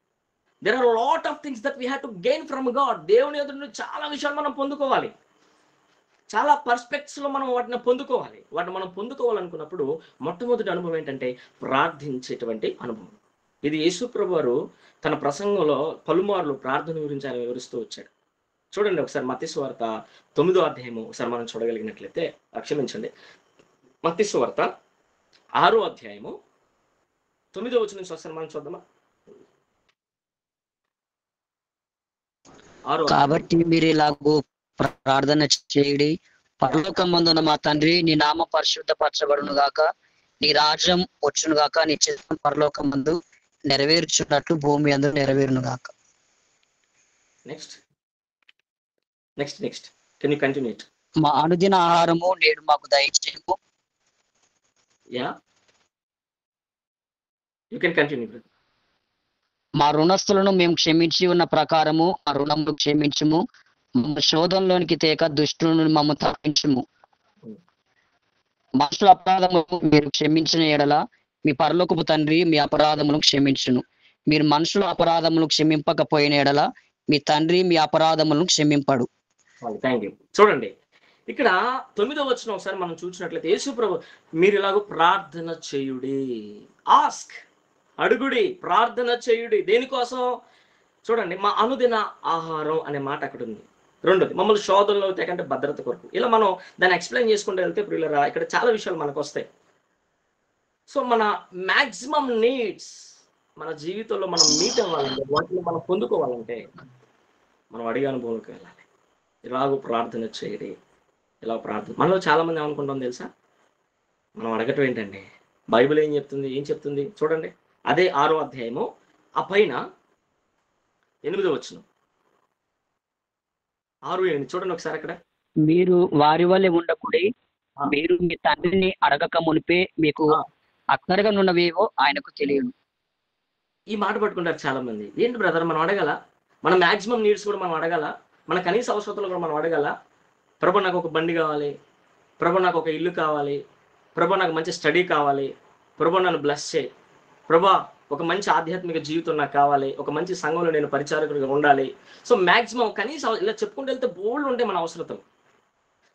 [SPEAKER 1] There are lot of things that we have to gain from God. దేవుని ఎదుట నుండి చాలా విషయాలు మనం పొందుకోవాలి. చాలా పర్స్పెక్ట్స్లో మనం వాటిని పొందుకోవాలి. వాటిని మనం పొందుకోవాలనుకున్నప్పుడు మొట్టమొదటి అనుభవం ఏంటంటే ప్రార్థించేటువంటి అనుభవం. ఇది యేసు ప్రభు వారు తన ప్రసంగంలో పలుమార్లు ప్రార్థన గురించి ఆయన వివరిస్తూ వచ్చాడు. చూడండి ఒకసారి మత్తయి సువార్త 9వ అధ్యాయము ఒకసారి మనం చూడగలిగినట్లయితే, క్షమించండి, మత్తయి సువార్త 6వ అధ్యాయము 9వ వచనం నుంచి ఒకసారి మనం చూద్దామా?
[SPEAKER 3] కాబట్టి మీరు ఇలాగూ ప్రార్థన చేయుడి, పరలోకమందున్న మా తండ్రి, నీ నామ పరిశుద్ధపరచబడును గాక, నీ రాజ్యం వచ్చును గాక, నీ చిత్తం పరలోకమందు నెరవేర్చున్నట్లు భూమి అందు నెరవేరును గాక.
[SPEAKER 1] Next next next can you continue it?
[SPEAKER 3] మా అనుదిన ఆహారము నేడు మాకు దయచేయము.
[SPEAKER 1] Yeah, you can continue.
[SPEAKER 3] మా రుణస్తులను మేము క్షమించి ఉన్న ప్రకారము మా రుణములు క్షమించుము, మా శోధంలోనికి తేక దుష్టులను మమ్మ తప్పించుము. మనుషుల అపరాధములు మీరు క్షమించిన ఎడల మీ పరలోకపు తండ్రి మీ అపరాధములను క్షమించును. మీరు మనుషుల అపరాధములను క్షమింపకపోయిన ఎడల మీ తండ్రి మీ అపరాధములను క్షమింపడు.
[SPEAKER 1] Thank you. చూడండి ఇక్కడ 9వ వచనం ఒకసారి మనం చూసినట్లయితే, యేసు ప్రభు మీరు ఇలాగ ప్రార్థన చేయుడి, ఆస్క్, అడుగుడి, ప్రార్థన చేయుడి. దేనికోసం? చూడండి, మా అనుదిన ఆహారం అనే మాట అక్కడ ఉంది. రెండోది మమ్మల్ని శోధనలో కంటే భద్రత కొరకు. ఇలా మనం దాన్ని ఎక్స్ప్లెయిన్ చేసుకుంటూ వెళ్తే ప్రియులరా ఇక్కడ చాలా విషయాలు మనకు వస్తాయి. సో మన మ్యాక్సిమం నీడ్స్ మన జీవితంలో మనం మీట్ అవ్వాలంటే, వాటిని మనం పొందుకోవాలంటే మనం అడిగే అనుభవంలోకి వెళ్ళాలి. ఇలాగూ ప్రార్థన చేయడి, ఇలా ప్రార్థన. మనలో చాలా మంది ఏమనుకుంటాం తెలుసా? మనం అడగటం ఏంటండి? బైబిల్ ఏం చెప్తుంది? చూడండి, అదే 6వ అధ్యాయము ఆ పైన 8వ వచనం, 6:8 చూడండి ఒకసారి అక్కడ.
[SPEAKER 3] మీరు వారి వల్లే ఉండకుడి, మీరు మీ తండ్రిని అడగక మునిపే మీకు అక్కరగా నున్నవేవో ఆయనకు తెలియదు.
[SPEAKER 1] ఈ మాట పట్టుకుంటారు చాలా మంది. ఏంటి బ్రదర్, మనం అడగల? మన మ్యాక్సిమం నీడ్స్ కూడా మనం అడగల? మన కనీస అవసరతలు కూడా మనం అడగల? ప్రభు నాకు ఒక బండి కావాలి, ప్రభు నాకు ఒక ఇల్లు కావాలి, ప్రభు నాకు మంచి స్టడీ కావాలి, ప్రభు నన్ను బ్లెస్ చేయి, ప్రభా ఒక మంచి ఆధ్యాత్మిక జీవితం నాకు కావాలి, ఒక మంచి సంఘంలో నేను పరిచారకుడిగా ఉండాలి. సో మ్యాక్సిమం కనీసం ఇలా చెప్పుకుంటూ వెళ్తే బోల్డ్ ఉంటాయి మన అవసరతలు.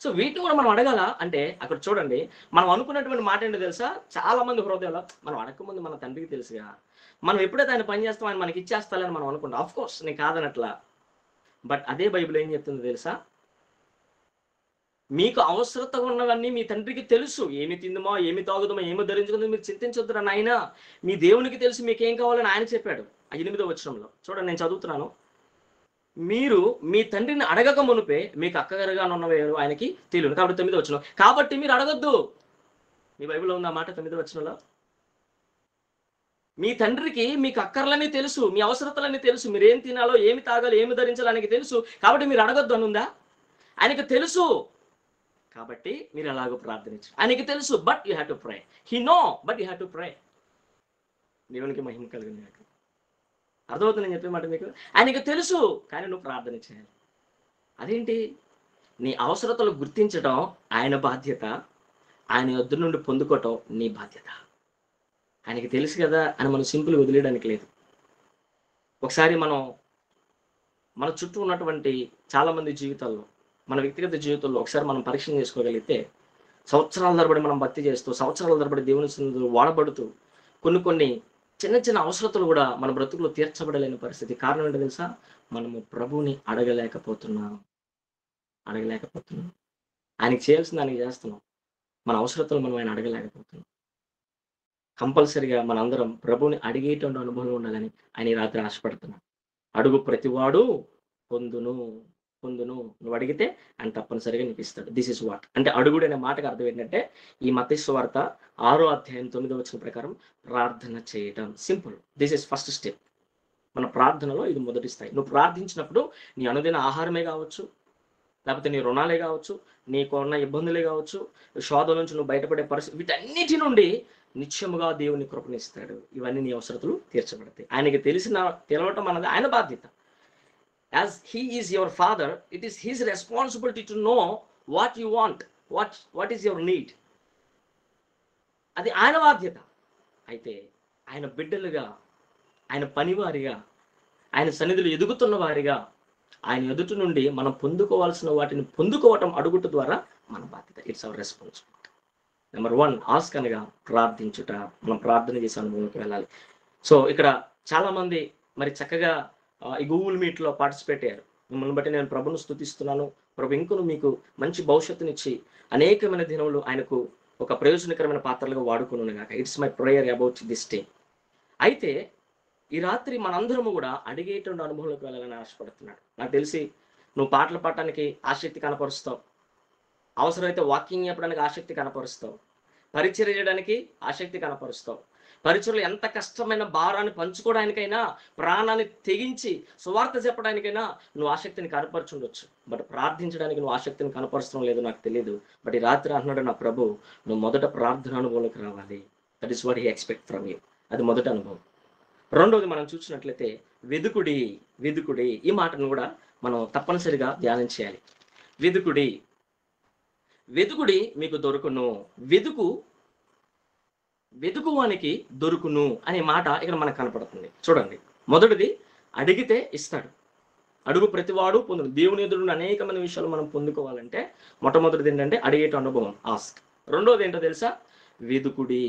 [SPEAKER 1] సో వీటిని కూడా మనం అడగాల అంటే అక్కడ చూడండి, మనం అనుకున్నటువంటి మాట ఏంటో తెలుసా? చాలా మంది హృదయంలో మనం అడగకముందు మన తండ్రికి తెలుసుగా, మనం ఎప్పుడైతే ఆయన పని చేస్తాం ఆయన మనకి ఇచ్చేస్తాలని మనం అనుకుంటాం. ఆఫ్ కోర్స్ నేను కాదనట్లా, బట్ అదే బైబిల్ ఏం చెప్తుందో తెలుసా? మీకు అవసరత ఉన్నవన్నీ మీ తండ్రికి తెలుసు. ఏమి తిందుమో, ఏమి తాగుదామో, ఏమి ధరించుకుందో మీరు చింతించొద్దురా నాయన, మీ దేవునికి తెలుసు మీకేం కావాలని ఆయన చెప్పాడు. 8వ వచనంలో చూడండి, నేను చదువుతున్నాను. మీరు మీ తండ్రిని అడగక మునిపే మీకు అక్కగారుగా ఉన్నవారు ఆయనకి తెలియదు. కాబట్టి 9వ వచనం, కాబట్టి మీరు అడగొద్దు. మీ బైబిల్లో ఉంది ఆ మాట 9వ వచనంలో. మీ తండ్రికి మీకు అక్కర్లన్నీ తెలుసు, మీ అవసరతలన్నీ తెలుసు, మీరు ఏం తినాలో, ఏమి తాగాలో, ఏమి ధరించాలో ఆయనకి తెలుసు. కాబట్టి మీరు అడగొద్దు అని ఉందా? ఆయనకు తెలుసు. కాబట్టి మీరు ఎలాగో ప్రార్థించండి. ఆయనకి తెలుసు, but you have to pray. He no, but you have to pray. దేవునికి మహిమ కలిగింది. అర్థమవుతుంది నేను చెప్పే మాట మీకు? ఆయనకి తెలుసు, కానీ నువ్వు ప్రార్థన చేయాలి. అదేంటి? నీ అవసరతలు గుర్తించడం ఆయన బాధ్యత, ఆయన యొద్ద నుండి పొందుకోవటం నీ బాధ్యత. ఆయనకి తెలుసు కదా అని మనం సింపుల్ వదిలేయడానికి లేదు. ఒకసారి మన చుట్టూ ఉన్నటువంటి చాలామంది జీవితాల్లో, మన వ్యక్తిగత జీవితంలో ఒకసారి మనం పరీక్ష చేసుకోగలిగితే, సంవత్సరాల తరబడి మనం భక్తి చేస్తూ, సంవత్సరాల తరబడి దేవుని సన్నిధిలో వాడబడుతూ కొన్ని చిన్న చిన్న అవసరతలు కూడా మన బ్రతుకులో తీర్చబడలేని పరిస్థితి. కారణం ఏంటో తెలుసా? మనము ప్రభువుని అడగలేకపోతున్నాం. ఆయనకి చేయాల్సింది ఆయనకి చేస్తున్నాం. మన అవసరతలు మనం ఆయన అడగలేకపోతున్నాం. కంపల్సరిగా మనందరం ప్రభువుని అడిగేటువంటి అనుభవం ఉండాలని ఆయన ఈ రాత్రి ఆశపడుతున్నాం. అడుగు ప్రతివాడు పొందును. నువ్వు అడిగితే ఆయన తప్పనిసరిగా నీకు ఇస్తాడు. దిస్ ఇస్ వాట్ అంటే అడుగుడు అనే మాటకు అర్థం ఏంటంటే, ఈ మత్తయి సువార్త 6వ అధ్యాయం 9వ వచనం ప్రకారం ప్రార్థన చేయటం. Simple. This is first step. మన ప్రార్థనలో ఇది మొదటి స్థాయి. నువ్వు ప్రార్థించినప్పుడు నీ అనుదిన ఆహారమే కావచ్చు, లేకపోతే నీ రుణాలే కావచ్చు, నీకు ఉన్న ఇబ్బందులే కావచ్చు, శోధన నుంచి నువ్వు బయటపడే పరిస్థితి, వీటన్నిటి నుండి నిత్యముగా దేవుని కృపణిస్తాడు. ఇవన్నీ నీ అవసరతలు తీర్చబడతాయి. ఆయనకి తెలవటం అన్నది ఆయన బాధ్యత. As he is your father, it is his responsibility to know what you want, what is your need. అది ఆయన బాధ్యత. అయితే ఆయన బిడ్డలుగా, ఆయన పనివారిగా, ఆయన సన్నిధిలో ఎదుగుతున్న వారిగా, ఆయన ఎదుటి నుండి మనం పొందుకోవాల్సిన వాటిని పొందుకోవటం అడుగుట ద్వారా మన బాధ్యత. It's our responsibility. Number 1 ask అనగా ప్రార్థించుట. మనం ప్రార్థన చేసే అనుభవంలోకి వెళ్ళాలి. సో ఇక్కడ చాలా మంది మరి చక్కగా ఈ గూగుల్ మీట్లో పార్టిసిపేట్ అయ్యారు. మిమ్మల్ని బట్టి నేను ప్రభును స్తుతిస్తున్నాను. ప్రభు ఇంకొను మీకు మంచి భవిష్యత్తునిచ్చి అనేకమైన దినములు ఆయనకు ఒక ప్రయోజనకరమైన పాత్రలుగా వాడుకున్నాను గాక. It's my prayer about this day. అయితే ఈ రాత్రి మనందరము కూడా అడిగేటువంటి అనుభవంలోకి వెళ్ళాలని ఆశపడుతున్నాడు. నాకు తెలిసి నువ్వు పాటలు పాడటానికి ఆసక్తి కనపరుస్తావు, అవసరమైతే వాకింగ్ చెప్పడానికి ఆసక్తి కనపరుస్తావు, పరిచర్య చేయడానికి ఆసక్తి కనపరుస్తావు, పరిచర్యలు ఎంత కష్టమైన భారాన్ని పంచుకోవడానికైనా, ప్రాణాన్ని తెగించి సువార్త చెప్పడానికైనా నువ్వు ఆసక్తిని కనపరచుండొచ్చు. బట్ ప్రార్థించడానికి నువ్వు ఆసక్తిని కనపరచడం లేదో నాకు తెలియదు. బట్ ఈ రాత్రి అంటున్నాడు నా ప్రభు, నువ్వు మొదట ప్రార్థన అనుభవంలోకి రావాలి. That is what he expect from you. అది మొదటి అనుభవం. రెండోది మనం చూసినట్లయితే వెదుకుడి. ఈ మాటను కూడా మనం తప్పనిసరిగా ధ్యానం చేయాలి. వెదుకుడి మీకు దొరుకును. వెదుకువానికి దొరుకును అనే మాట ఇక్కడ మనకు కనపడుతుంది. చూడండి, మొదటిది అడిగితే ఇస్తాడు. అడుగు ప్రతివాడు పొందును. దేవుని ఎదురు అనేకమైన విషయాలు మనం పొందుకోవాలంటే మొట్టమొదటిది ఏంటంటే అడిగేట అనుభవం, ఆస్క్. రెండోది ఏంటో తెలుసా? వెదుకుడి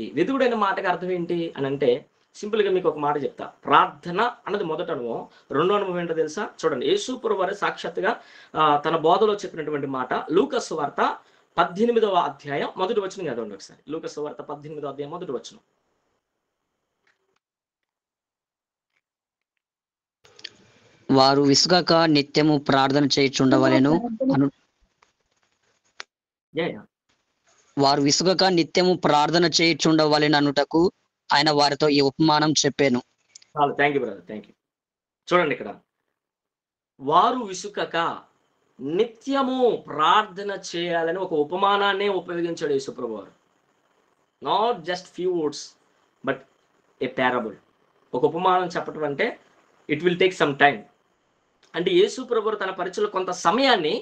[SPEAKER 1] అనే మాటకి అర్థం ఏంటి అని అంటే, సింపుల్గా మీకు ఒక మాట చెప్తా. ప్రార్థన అన్నది మొదటి అనుభవం. రెండో అనుభవం ఏంటో తెలుసా? చూడండి, యేసు ప్రభువు వారు సాక్షాత్తుగా తన బోధలో చెప్పినటువంటి మాట లూకా సువార్త 18వ అధ్యాయం 1వ వచనం చదవండి ఒకసారి. లూకా సువార్త 18వ అధ్యాయం 1వ వచనం.
[SPEAKER 3] వారు విసుగక నిత్యము ప్రార్థన చేయుచుండవలెను అనుటకు ఆయన వారితో ఈ ఉపమానం చెప్పాను.
[SPEAKER 1] Thank you brother, thank you. చూడండి, ఇక్కడ వారు విసుకక నిత్యము ప్రార్థన చేయాలని ఒక ఉపమానాన్నే ఉపయోగించాడు యేసుప్రభు వారు. Not just few words but A parable. ఒక ఉపమానం చెప్పడం అంటే it will take some time. అంటే యేసుప్రభు వారు తన పరిచయంలో కొంత సమయాన్ని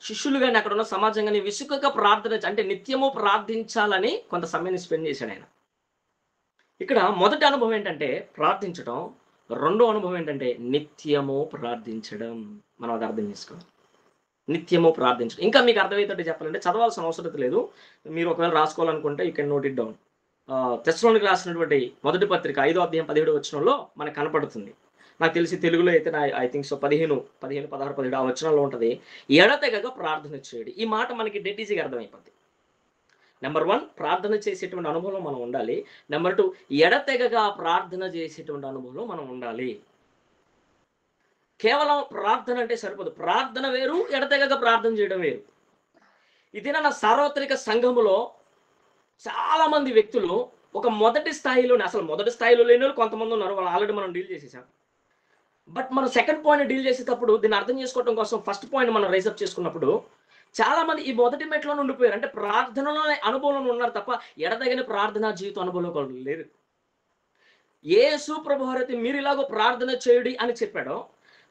[SPEAKER 1] శిష్యులు కానీ అక్కడ ఉన్న సమాజం కానీ విసుకక ప్రార్థన అంటే నిత్యము ప్రార్థించాలని కొంత సమయాన్ని స్పెండ్ చేశాడు ఆయన. ఇక్కడ మొదటి అనుభవం ఏంటంటే ప్రార్థించడం, రెండో అనుభవం ఏంటంటే నిత్యము ప్రార్థించడం. మనం అది అర్థం చేసుకోవాలి. నిత్యము ప్రార్థించడం. ఇంకా మీకు అర్థమయ్యేటట్టు చెప్పాలంటే చదవాల్సిన అవసరం లేదు. మీరు ఒకవేళ రాసుకోవాలనుకుంటే you can note it down. తెస్సలోనికీయులకు రాసినటువంటి మొదటి పత్రిక 5వ అధ్యాయం 17వ వచనంలో మనకు కనపడుతుంది. నాకు తెలిసి తెలుగులో అయితే ఐ థింక్ సో 15, 16, 17 ఆ వచనంలో ఉంటుంది. ఎడతెగక ప్రార్థన చేయడు. ఈ మాట మనకి డెడ్ ఈజీగా అర్థమైపోద్ది. నెంబర్ 1 ప్రార్థన చేసేటువంటి అనుభవంలో మనం ఉండాలి. నెంబర్ 2 ఎడతెగగా ప్రార్థన చేసేటువంటి అనుభవంలో మనం ఉండాలి. కేవలం ప్రార్థన అంటే సరిపోదు. ప్రార్థన వేరు, ఎడతెగగా ప్రార్థన చేయడం వేరు. ఇది నా సార్వత్రిక సంఘములో చాలా మంది వ్యక్తులు ఒక మొదటి స్థాయిలోనే, అసలు మొదటి స్థాయిలో లేని వాళ్ళు కొంతమంది ఉన్నారు. వాళ్ళు ఆల్రెడీ మనం డీల్ చేసేసాం. బట్ మనం సెకండ్ పాయింట్ డీల్ చేసేటప్పుడు దీన్ని అర్థం చేసుకోవడం కోసం ఫస్ట్ పాయింట్ మనం రైజప్ చేసుకున్నప్పుడు చాలా మంది ఈ మొదటి మెట్లోనే ఉండిపోయారు. అంటే ప్రార్థనలోనే అనుభవంలో ఉన్నారు తప్ప ఎడతెగని ప్రార్థనా జీవితం అనుభవంలో లేరు. యేసు ప్రభువారు అయితే మీరు ఇలాగో ప్రార్థన చేయుడి అని చెప్పాడో,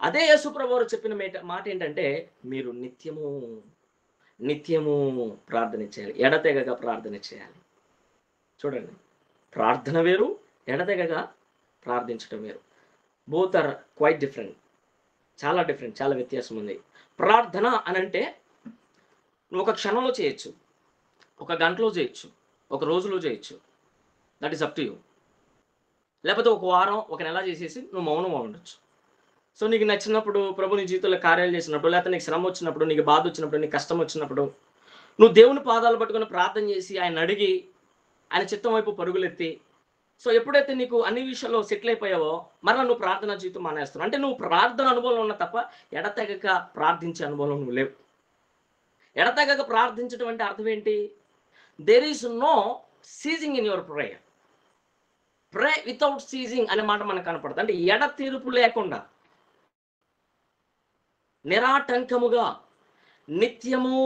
[SPEAKER 1] అదే యేసు ప్రభువారు చెప్పిన మాట ఏంటంటే మీరు నిత్యము ప్రార్థన చేయాలి, ఎడతెగక ప్రార్థన చేయాలి. చూడండి, ప్రార్థన వేరు, ఎడతెగగా ప్రార్థించడం వేరు. Both are quite different. చాలా డిఫరెంట్, చాలా వ్యత్యాసం ఉంది. ప్రార్థన అనంటే నువ్వు ఒక క్షణంలో చేయొచ్చు, ఒక గంటలో చేయొచ్చు, ఒక రోజులో చేయొచ్చు. That is up to you. లేకపోతే ఒక వారం, ఒక నెల చేసేసి నువ్వు మౌనంగా ఉండొచ్చు. సో నీకు నచ్చినప్పుడు ప్రభు నీ జీవితంలో కార్యాలు చేసినప్పుడు, లేకపోతే నీకు శ్రమ వచ్చినప్పుడు, నీకు బాధ వచ్చినప్పుడు, నీకు కష్టం వచ్చినప్పుడు నువ్వు దేవుని పాదాలు పట్టుకొని ప్రార్థన చేసి ఆయన అడిగి ఆయన చిత్తం వైపు పరుగులెత్తి, సో ఎప్పుడైతే నీకు అన్ని విషయాల్లో సెటిల్ అయిపోయావో మరలా నువ్వు ప్రార్థన జీవితం మానేస్తున్నావు. అంటే నువ్వు ప్రార్థన అనుభవంలో ఉన్న తప్ప ఎడతెగక ప్రార్థించే అనుభవంలో నువ్వు లేవు. ఎడతెగక ప్రార్థించడం అంటే అర్థం ఏంటి? There is no ceasing in your prayer. Pray without ceasing అనే మాట మనకు కనపడుతుంది. అంటే ఎడతెరుపు లేకుండా నిరాటంకముగా నిత్యము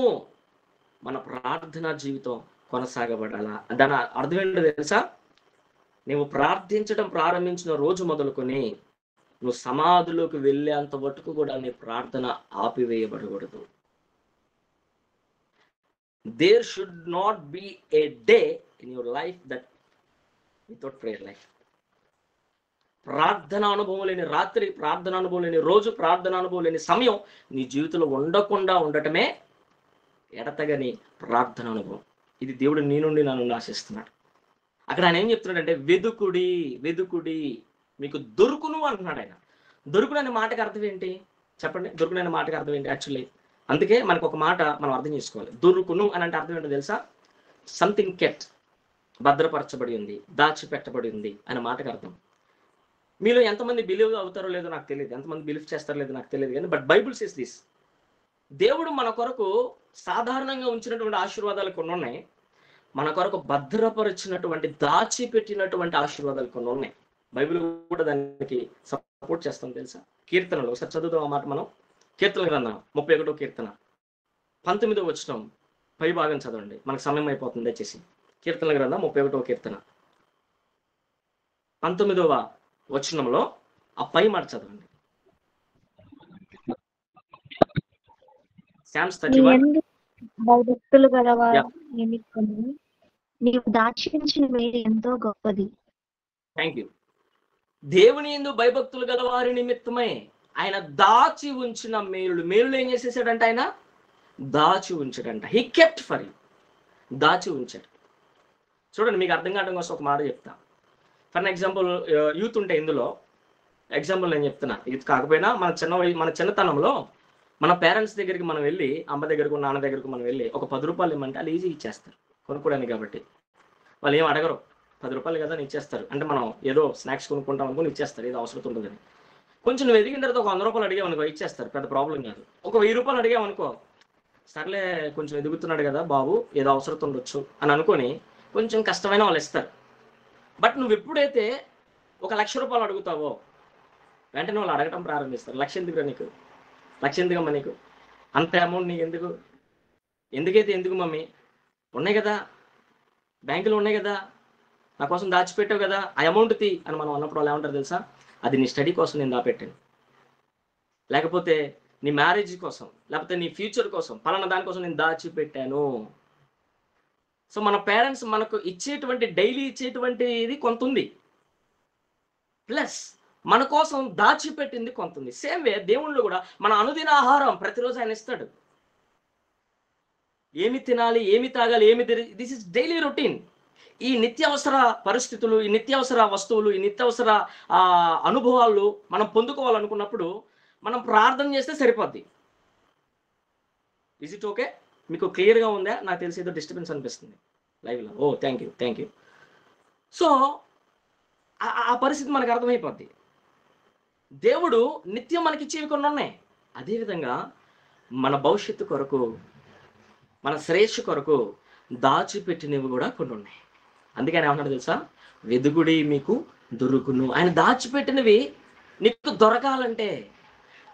[SPEAKER 1] మన ప్రార్థనా జీవితం కొనసాగబడాలా. దాని అర్థం ఏంటో తెలుసా? నువ్వు ప్రార్థించడం ప్రారంభించిన రోజు మొదలుకొని నువ్వు సమాధిలోకి వెళ్ళేంత వరకు కూడా నీ ప్రార్థన ఆపివేయబడకూడదు. There should not be a day in your life that without prayer life. ప్రార్థన అనుభవం లేని రాత్రి, ప్రార్థన అనుభవం లేని రోజు, ప్రార్థన అనుభవం లేని సమయం నీ జీవితంలో ఉండకుండా ఉండటమే ఎడతెగని ప్రార్థన అనుభవం. ఇది దేవుడు నీ నుండి నన్ను ఆశిస్తున్నాడు. అక్కడ ఆయన ఏం చెప్తున్నాడంటే వెదుకుడి మీకు దొరుకును అంటున్నాడు ఆయన. దొరుకును అనే మాటకి అర్థం ఏంటి చెప్పండి? దొరుకును అనే మాటకి అర్థం ఏంటి? యాక్చువల్లీ అందుకే మనకు ఒక మాట మనం అర్థం చేసుకోవాలి. దొరుకును అని అంటే అర్థం ఏంటో తెలుసా? సంథింగ్ కెట్, భద్రపరచబడి ఉంది, దాచిపెట్టబడి ఉంది అనే మాటకి అర్థం. మీలో ఎంతమంది బిలీవ్ అవుతారో లేదో నాకు తెలియదు, ఎంతమంది బిలీవ్ చేస్తారో లేదో నాకు తెలియదు, కానీ బట్ బైబుల్ సేస్ దిస్. దేవుడు మన కొరకు సాధారణంగా ఉంచినటువంటి ఆశీర్వాదాలు కొన్ని ఉన్నాయి, మన కొరకు భద్రపరిచినటువంటి దాచిపెట్టినటువంటి ఆశీర్వాదాలు కొన్ని ఉన్నాయి. బైబిల్ కూడా దానికి సపోర్ట్ చేస్తాం తెలుసా? కీర్తనలు ఒకసారి చదువుదాం ఆ మాట మనం. కీర్తన గ్రంథం 31వ కీర్తన 19వ వచనం పై భాగం చదవండి, మనకు సమయం అయిపోతుంది దయచేసి. కీర్తన గ్రంథం 31వ కీర్తన 19వ వచనంలో ఆ పై మాట చదవండి. సామ్స్ 31.
[SPEAKER 4] భక్తులు గలవారు నీవు దాచి ఉంచిన మేలు ఎంతో గొప్పది.
[SPEAKER 1] Thank you. దేవుని యందు భయభక్తులు గల వారి నిమిత్తమై ఆయన దాచి ఉంచిన మేలులు ఏం చేసేసాడంట? ఆయన దాచి ఉంచాడంట. హీ కెప్ట్ ఫర్ యూ, దాచి ఉంచాడు. చూడండి, మీకు అర్థం కావడం కోసం ఒక మాట చెప్తా. ఫర్ ఎగ్జాంపుల్ యూత్ ఉంటే ఇందులో ఎగ్జాంపుల్ నేను చెప్తున్నా. యూత్ కాకపోయినా మన చిన్నతనంలో మన పేరెంట్స్ దగ్గరికి మనం వెళ్ళి, అమ్మ దగ్గరకు నాన్న దగ్గరకు మనం వెళ్ళి ఒక 10 రూపాయలు ఇవ్వమంటే వాళ్ళు ఈజీ ఇచ్చేస్తారు కొనుక్కోవడానికి. కాబట్టి వాళ్ళు ఏం అడగరు, 10 రూపాయలు కదా అని ఇచ్చేస్తారు. అంటే మనం ఏదో స్నాక్స్ కొనుక్కుంటాం అనుకుని ఇచ్చేస్తారు, ఏదో అవసరం ఉంటుందని. కొంచెం నువ్వు ఎదిగిన తర్వాత ఒక 100 రూపాయలు అడిగామనుకో ఇచ్చేస్తారు, పెద్ద ప్రాబ్లం కాదు. ఒక 1000 రూపాయలు అడిగామనుకో, సర్లే కొంచెం ఎదుగుతున్నాడు కదా బాబు, ఏదో అవసరం ఉండొచ్చు అని అనుకొని కొంచెం కష్టమైన వాళ్ళు ఇస్తారు. బట్ నువ్వు ఎప్పుడైతే 1,00,000 రూపాయలు అడుగుతావో వెంటనే వాళ్ళు అడగటం ప్రారంభిస్తారు. 1,00,000 ఎందుకు నీకు, 1,00,000 ఎందుకమ్మా నీకు, అంత అమౌంట్ నీకు ఎందుకు, ఎందుకైతే ఎందుకు మమ్మీ, ఉన్నాయి కదా బ్యాంకులో ఉన్నాయి కదా, నా కోసం దాచిపెట్టావు కదా, ఆ అమౌంట్ తీ అని మనం అన్నప్పుడు వాళ్ళు ఏమంటారు తెలుసా? అది నీ స్టడీ కోసం నేను దాపెట్టాను, లేకపోతే నీ మ్యారేజ్ కోసం, లేకపోతే నీ ఫ్యూచర్ కోసం, పలానా దానికోసం నేను దాచిపెట్టాను. సో మన పేరెంట్స్ మనకు ఇచ్చేటువంటి డైలీ ఇచ్చేటువంటి ఇది కొంత ఉంది, ప్లస్ మన కోసం దాచిపెట్టింది కొంత ఉంది. సేమ్ వే దేవుళ్ళు కూడా మన అనుదిన ఆహారం ప్రతిరోజు ఆయన ఇస్తాడు. ఏమి తినాలి, ఏమి తాగాలి, దిస్ ఇస్ డైలీ రొటీన్. ఈ నిత్యావసర పరిస్థితులు, ఈ నిత్యావసర వస్తువులు, ఈ నిత్యావసర అనుభవాలు మనం పొందుకోవాలనుకున్నప్పుడు మనం ప్రార్థన చేస్తే సరిపోద్ది. Is it okay? మీకు క్లియర్గా ఉందా? నాకు తెలిసి ఏదో డిస్టర్బెన్స్ అనిపిస్తుంది లైవ్లో. ఓ థ్యాంక్ యూ. సో ఆ పరిస్థితి మనకు అర్థమైపోద్ది. దేవుడు నిత్యం మనకిచ్చేవి కొన్ని ఉన్నాయి. అదేవిధంగా మన భవిష్యత్తు కొరకు, మన శ్రేష్ఠ కొరకు దాచిపెట్టినవి కూడా కొన్ని ఉన్నాయి. అందుకే ఆయన ఏమన్నాడు తెలుసా? వెదుగుడి మీకు దొరుకును. ఆయన దాచిపెట్టినవి నీకు దొరకాలంటే,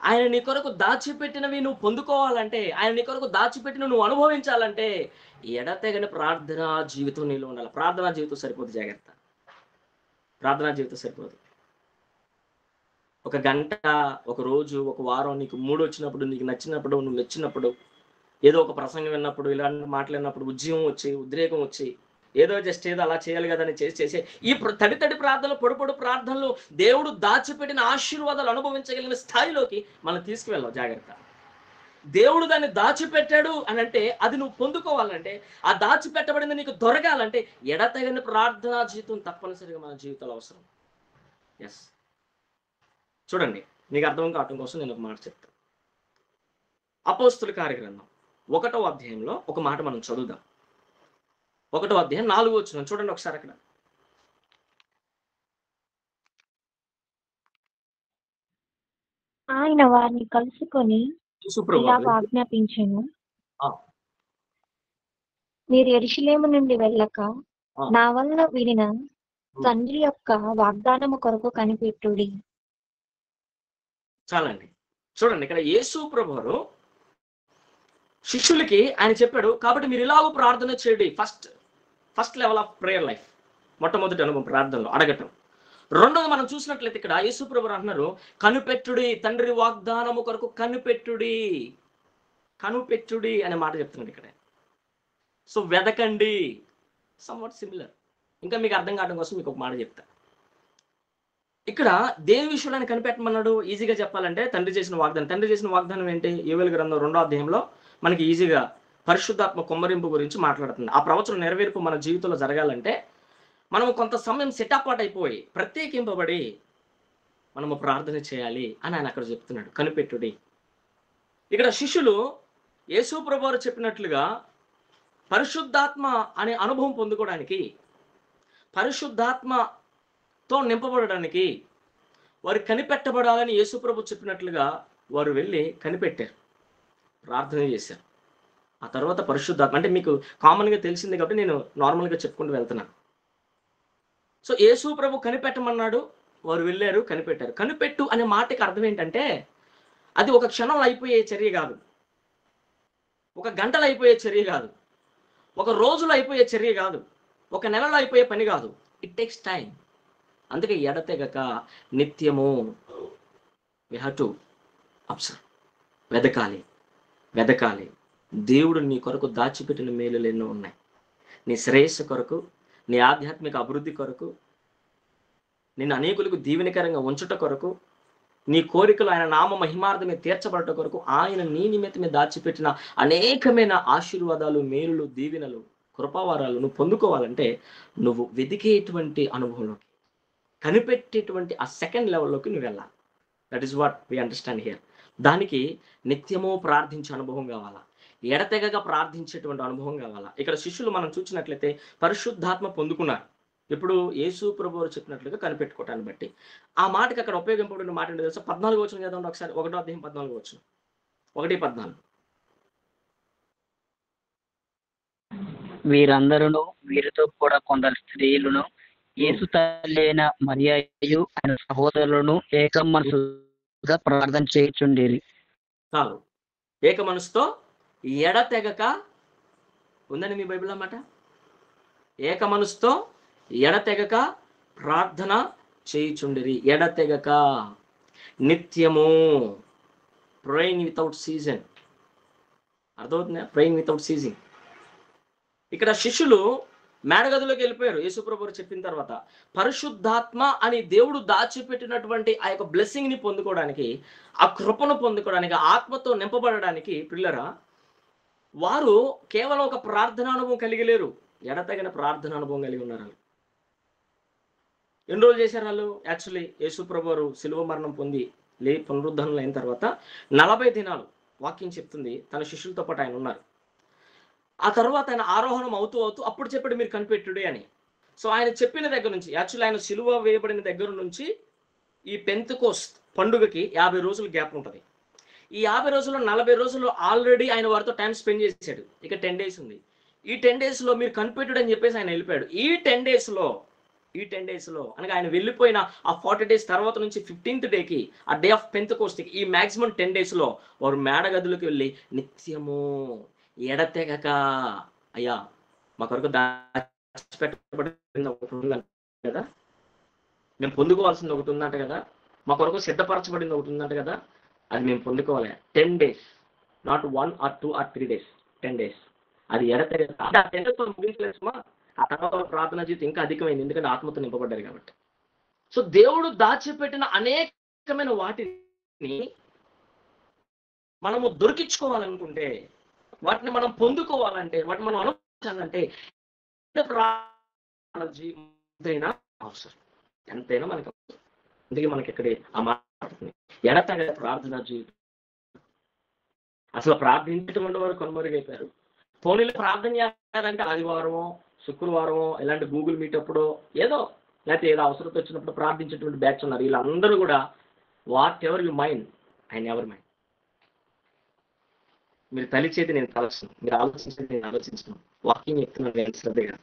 [SPEAKER 1] ఆయన నీ కొరకు దాచిపెట్టినవి నువ్వు పొందుకోవాలంటే, ఆయన నీ కొరకు దాచిపెట్టిన నువ్వు అనుభవించాలంటే ఎడతెగని ప్రార్థనా జీవితం నీలో ఉండాలి. ప్రార్థనా జీవితం సరిపోదు, జాగ్రత్త. ప్రార్థనా జీవితం సరిపోదు. ఒక గంట, ఒక రోజు, ఒక వారం నీకు మూడు వచ్చినప్పుడు, నీకు నచ్చినప్పుడు, నువ్వు మెచ్చినప్పుడు, ఏదో ఒక ప్రసంగం విన్నప్పుడు, ఇలాంటి మాట్లాడినప్పుడు ఉద్యమం వచ్చి, ఉద్రేకం వచ్చి, ఏదో జస్ట్ ఏదో అలా చేయాలి కదా అని చేసే ఈ తడి ప్రార్థనలు, పొడి ప్రార్థనలు దేవుడు దాచిపెట్టిన ఆశీర్వాదాలు అనుభవించగలిగిన స్థాయిలోకి మనం తీసుకువెళ్ళాం. జాగ్రత్త. దేవుడు దాన్ని దాచిపెట్టాడు అని అంటే అది నువ్వు పొందుకోవాలంటే, ఆ దాచిపెట్టబడింది నీకు దొరకాలంటే ఎడతెగని ప్రార్థనా జీవితం తప్పనిసరిగా మన జీవితంలో అవసరం. ఎస్, చూడండి, నీకు అర్థం కావటం కోసం నేను ఒక మాట చెప్తాను. అపోస్తుల కార్యగ్రంథం 1వ అధ్యాయంలో ఒక మాట మనం చదువుదాం. 1వ అధ్యాయం 4వ వచనం చూడండి ఒకసారి. అక్కడ
[SPEAKER 4] ఆయన వారిని కలుసుకొని ఇలా ఆజ్ఞాపించెను, మీరు యెరూషలేము నుండి వెళ్ళక నా వలన వినిన తండ్రి యొక్క వాగ్దానము కొరకు కనిపెట్టుడి.
[SPEAKER 1] చాలండి. చూడండి, ఇక్కడ యేసు ప్రభువారు శిష్యులకి ఆయన చెప్పాడు, కాబట్టి మీరు ఇలాగూ ప్రార్థన చేయండి. First level of prayer life, మొట్టమొదటి అనుభవం ప్రార్థనలో అడగటం. రెండోది మనం చూసినట్లయితే ఇక్కడ యేసు ప్రభువారు అంటున్నారు, కనిపెట్టుడి, తండ్రి వాగ్దానము కొరకు కనిపెట్టుడి. కనిపెట్టుడి అనే మాట చెప్తున్నాడు ఇక్కడ. సో వెదకండి, సమ్వాట్ సిమిలర్. ఇంకా మీకు అర్థం కావడం కోసం మీకు ఒక మాట చెప్తా. ఇక్కడ దేని విషయంలో ఆయన కనిపెట్టమన్నాడు? ఈజీగా చెప్పాలంటే తండ్రి చేసిన వాగ్దానం. తండ్రి చేసిన వాగ్దానం ఏంటి? యోవేలు గ్రంథం 2వ అధ్యాయంలో మనకి ఈజీగా పరిశుద్ధాత్మ కుమ్మరింపు గురించి మాట్లాడుతుంది. ఆ ప్రవచనం నెరవేర్పు మన జీవితంలో జరగాలంటే మనము కొంత సమయం సెటపాట్ అయిపోయి ప్రత్యేకింపబడి మనము ప్రార్థన చేయాలి అని ఆయన అక్కడ చెప్తున్నాడు. కనిపెట్టుడి. ఇక్కడ శిష్యులు యేసు ప్రభువారు చెప్పినట్లుగా పరిశుద్ధాత్మ అనే అనుభవం పొందుకోవడానికి, పరిశుద్ధాత్మతో నింపబడడానికి వారు కనిపెట్టబడాలని యేసు ప్రభు చెప్పినట్లుగా వారు వెళ్ళి కనిపెట్టారు, ప్రార్థన చేశారు. ఆ తర్వాత పరిశుద్ధాత్మ అంటే మీకు కామన్గా తెలిసిందే కాబట్టి నేను నార్మల్గా చెప్పుకుంటూ వెళ్తున్నాను. సో యేసు ప్రభు కనిపెట్టమన్నాడు, వారు వెళ్ళారు, కనిపెట్టారు. కనిపెట్టు అనే మాటకి అర్థం ఏంటంటే అది ఒక క్షణంలో అయిపోయే చర్య కాదు, ఒక గంటలో అయిపోయే చర్య కాదు, ఒక రోజులో అయిపోయే చర్య కాదు, ఒక నెలలో అయిపోయే పని కాదు. It takes time. అందుకే ఎడతెగక నిత్యము వి హ్యావ్ టు అబ్జర్వ్, వెదకాలి. దేవుడు నీ కొరకు దాచిపెట్టిన మేలులు ఎన్నో ఉన్నాయి. నీ శ్రేయస్సు కొరకు, నీ ఆధ్యాత్మిక అభివృద్ధి కొరకు, నిన్ను అనేకులకు దీవెనకరంగా ఉంచుట కొరకు, నీ కోరికలు ఆయన నామ మహిమార్థమే తీర్చబడట కొరకు ఆయన నీ నిమిత్తమే దాచిపెట్టిన అనేకమైన ఆశీర్వాదాలు, మేలులు, దీవెనలు, కృపావారాలు నువ్వు పొందుకోవాలంటే నువ్వు వెదికేటువంటి అనుభవంలోకి, కనిపెట్టేటువంటి ఆ సెకండ్ లెవెల్లోకి నువ్వు వెళ్ళాలి. That is what we understand here. దానికి నిత్యము ప్రార్థించే అనుభవం కావాలా, ఎడతెగగా ప్రార్థించేటువంటి అనుభవం కావాలా. ఇక్కడ శిష్యులు మనం చూసినట్లయితే పరిశుద్ధాత్మ పొందుకున్నారు. ఇప్పుడు యేసు ప్రభువారు చెప్పినట్లుగా కనిపెట్టుకోవటాన్ని బట్టి ఆ మాటకి అక్కడ ఉపయోగపడిన మాట ఏంటో తెలుసా? 14వ వచనం చదవండి ఒకసారి. 1వ అధ్యాయం 14వ వచనం. 1:14.
[SPEAKER 3] వీరందరూ వీరితో కూడా కొందరు స్త్రీలను యేసు తల్లి అయిన మరియయు ఆయన సహోదరులను ఏక మనసుగా ప్రార్థన చేయుచుండిరి.
[SPEAKER 1] చాలు. ఏక మనసుతో ఎడతెగక ఉందండి మీ బైబిల్ అన్నమాట. ఏక మనసుతో ఎడతెగక ప్రార్థన చేయుచుండిరి. ఎడతెగక నిత్యము, ప్రేయింగ్ వితౌట్ సీజన్. అర్థమవుతుందా? Praying without seizing. ఇక్కడ శిష్యులు మేడగదిలోకి వెళ్ళిపోయారు యేసు ప్రభువు చెప్పిన తర్వాత. పరిశుద్ధాత్మ అని దేవుడు దాచిపెట్టినటువంటి ఆ యొక్క బ్లెస్సింగ్ ని పొందుకోవడానికి, ఆ కృపను పొందుకోవడానికి, ఆత్మతో నింపబడడానికి పిల్లరా వారు కేవలం ఒక ప్రార్థనా అనుభవం కలిగి లేరు, ఎడతగిన ప్రార్థన అనుభవం కలిగి ఉన్నారు. ఎన్ని రోజులు చేశారు వాళ్ళు? యాక్చువల్లీ యేసు ప్రభువారు శిలువ మరణం పొంది పునరుద్ధరణలు అయిన తర్వాత 40 దినాలు వాక్యం చెప్తుంది తన శిష్యులతో పాటు ఆయన ఉన్నారు. ఆ తర్వాత ఆయన ఆరోహణం అవుతూ అప్పుడు చెప్పాడు మీరు కనిపెట్టుడి అని. సో ఆయన చెప్పిన దగ్గర నుంచి, యాక్చువల్లీ ఆయన శిలువ వేయబడిన దగ్గర నుంచి ఈ పెంతెకోస్త్ పండుగకి 50 రోజులు గ్యాప్ ఉంటుంది. ఈ 50 రోజుల్లో 40 రోజులు ఆల్రెడీ ఆయన వారితో టైం స్పెండ్ చేశాడు. ఇక 10 days ఉంది. ఈ 10 days లో మీరు కనిపెట్టుడు అని చెప్పేసి ఆయన వెళ్ళిపోయాడు. ఈ 10 days లో ఈ 10 డేస్లో అనగా ఆయన వెళ్ళిపోయిన ఆ 40 డేస్ తర్వాత నుంచి 15th డేకి, ఆ డే ఆఫ్ పెంతెకోస్ట్‌కి, ఈ మాక్సిమం 10 డేస్లో వారు మేడగదిలోకి వెళ్ళి నిత్యము ఎడతెగక, అయ్యా మా కొరకు దాచిపెట్టబడింది ఒకటి ఉందంట కదా, మేము పొందుకోవాల్సింది ఒకటి ఉందంట కదా, మా కొరకు సిద్ధపరచబడింది ఒకటి ఉందంట కదా, అది మేము పొందుకోవాలి. 10 days, not 1 or 2 or 3 days, 10 days. అది ఎడతెగక. అంటే ఆ 10 డేస్తో ముగించలేదు సుమా. ఆ తర్వాత ప్రార్థన జీవితం ఇంకా అధికమైంది, ఎందుకంటే ఆత్మతో నింపబడ్డారు కాబట్టి. సో దేవుడు దాచిపెట్టిన అనేకమైన వాటిని మనము దొరికించుకోవాలనుకుంటే, వాటిని మనం పొందుకోవాలంటే, వాటిని మనం అనుభవించాలంటే ప్రార్థన జీవితం అవసరం. ఎంతైనా మనకు అవసరం. అందుకే మనకి ఇక్కడ ఆ మాట ఎడతెగక ప్రార్థన జీవితం. అసలు ప్రార్థించేటువంటి వారు కనుమరుగైపోయారు. ఫోన్లో ప్రార్థన చేస్తారంటే ఆదివారమో, శుక్రవారమో, ఇలాంటి గూగుల్ మీట్ అప్పుడో ఏదో, లేకపోతే ఏదో అవసరం వచ్చినప్పుడు ప్రార్థించేటువంటి బ్యాచ్ ఉన్నారు. వీళ్ళందరూ కూడా what ever you mind, I never mind. మీరు తలిచేది నేను తలస్తున్నాను, మీరు ఆలోచించేది నేను ఆలోచించను. వాకింగ్ చెప్తున్నాను నేను శ్రద్ధగా.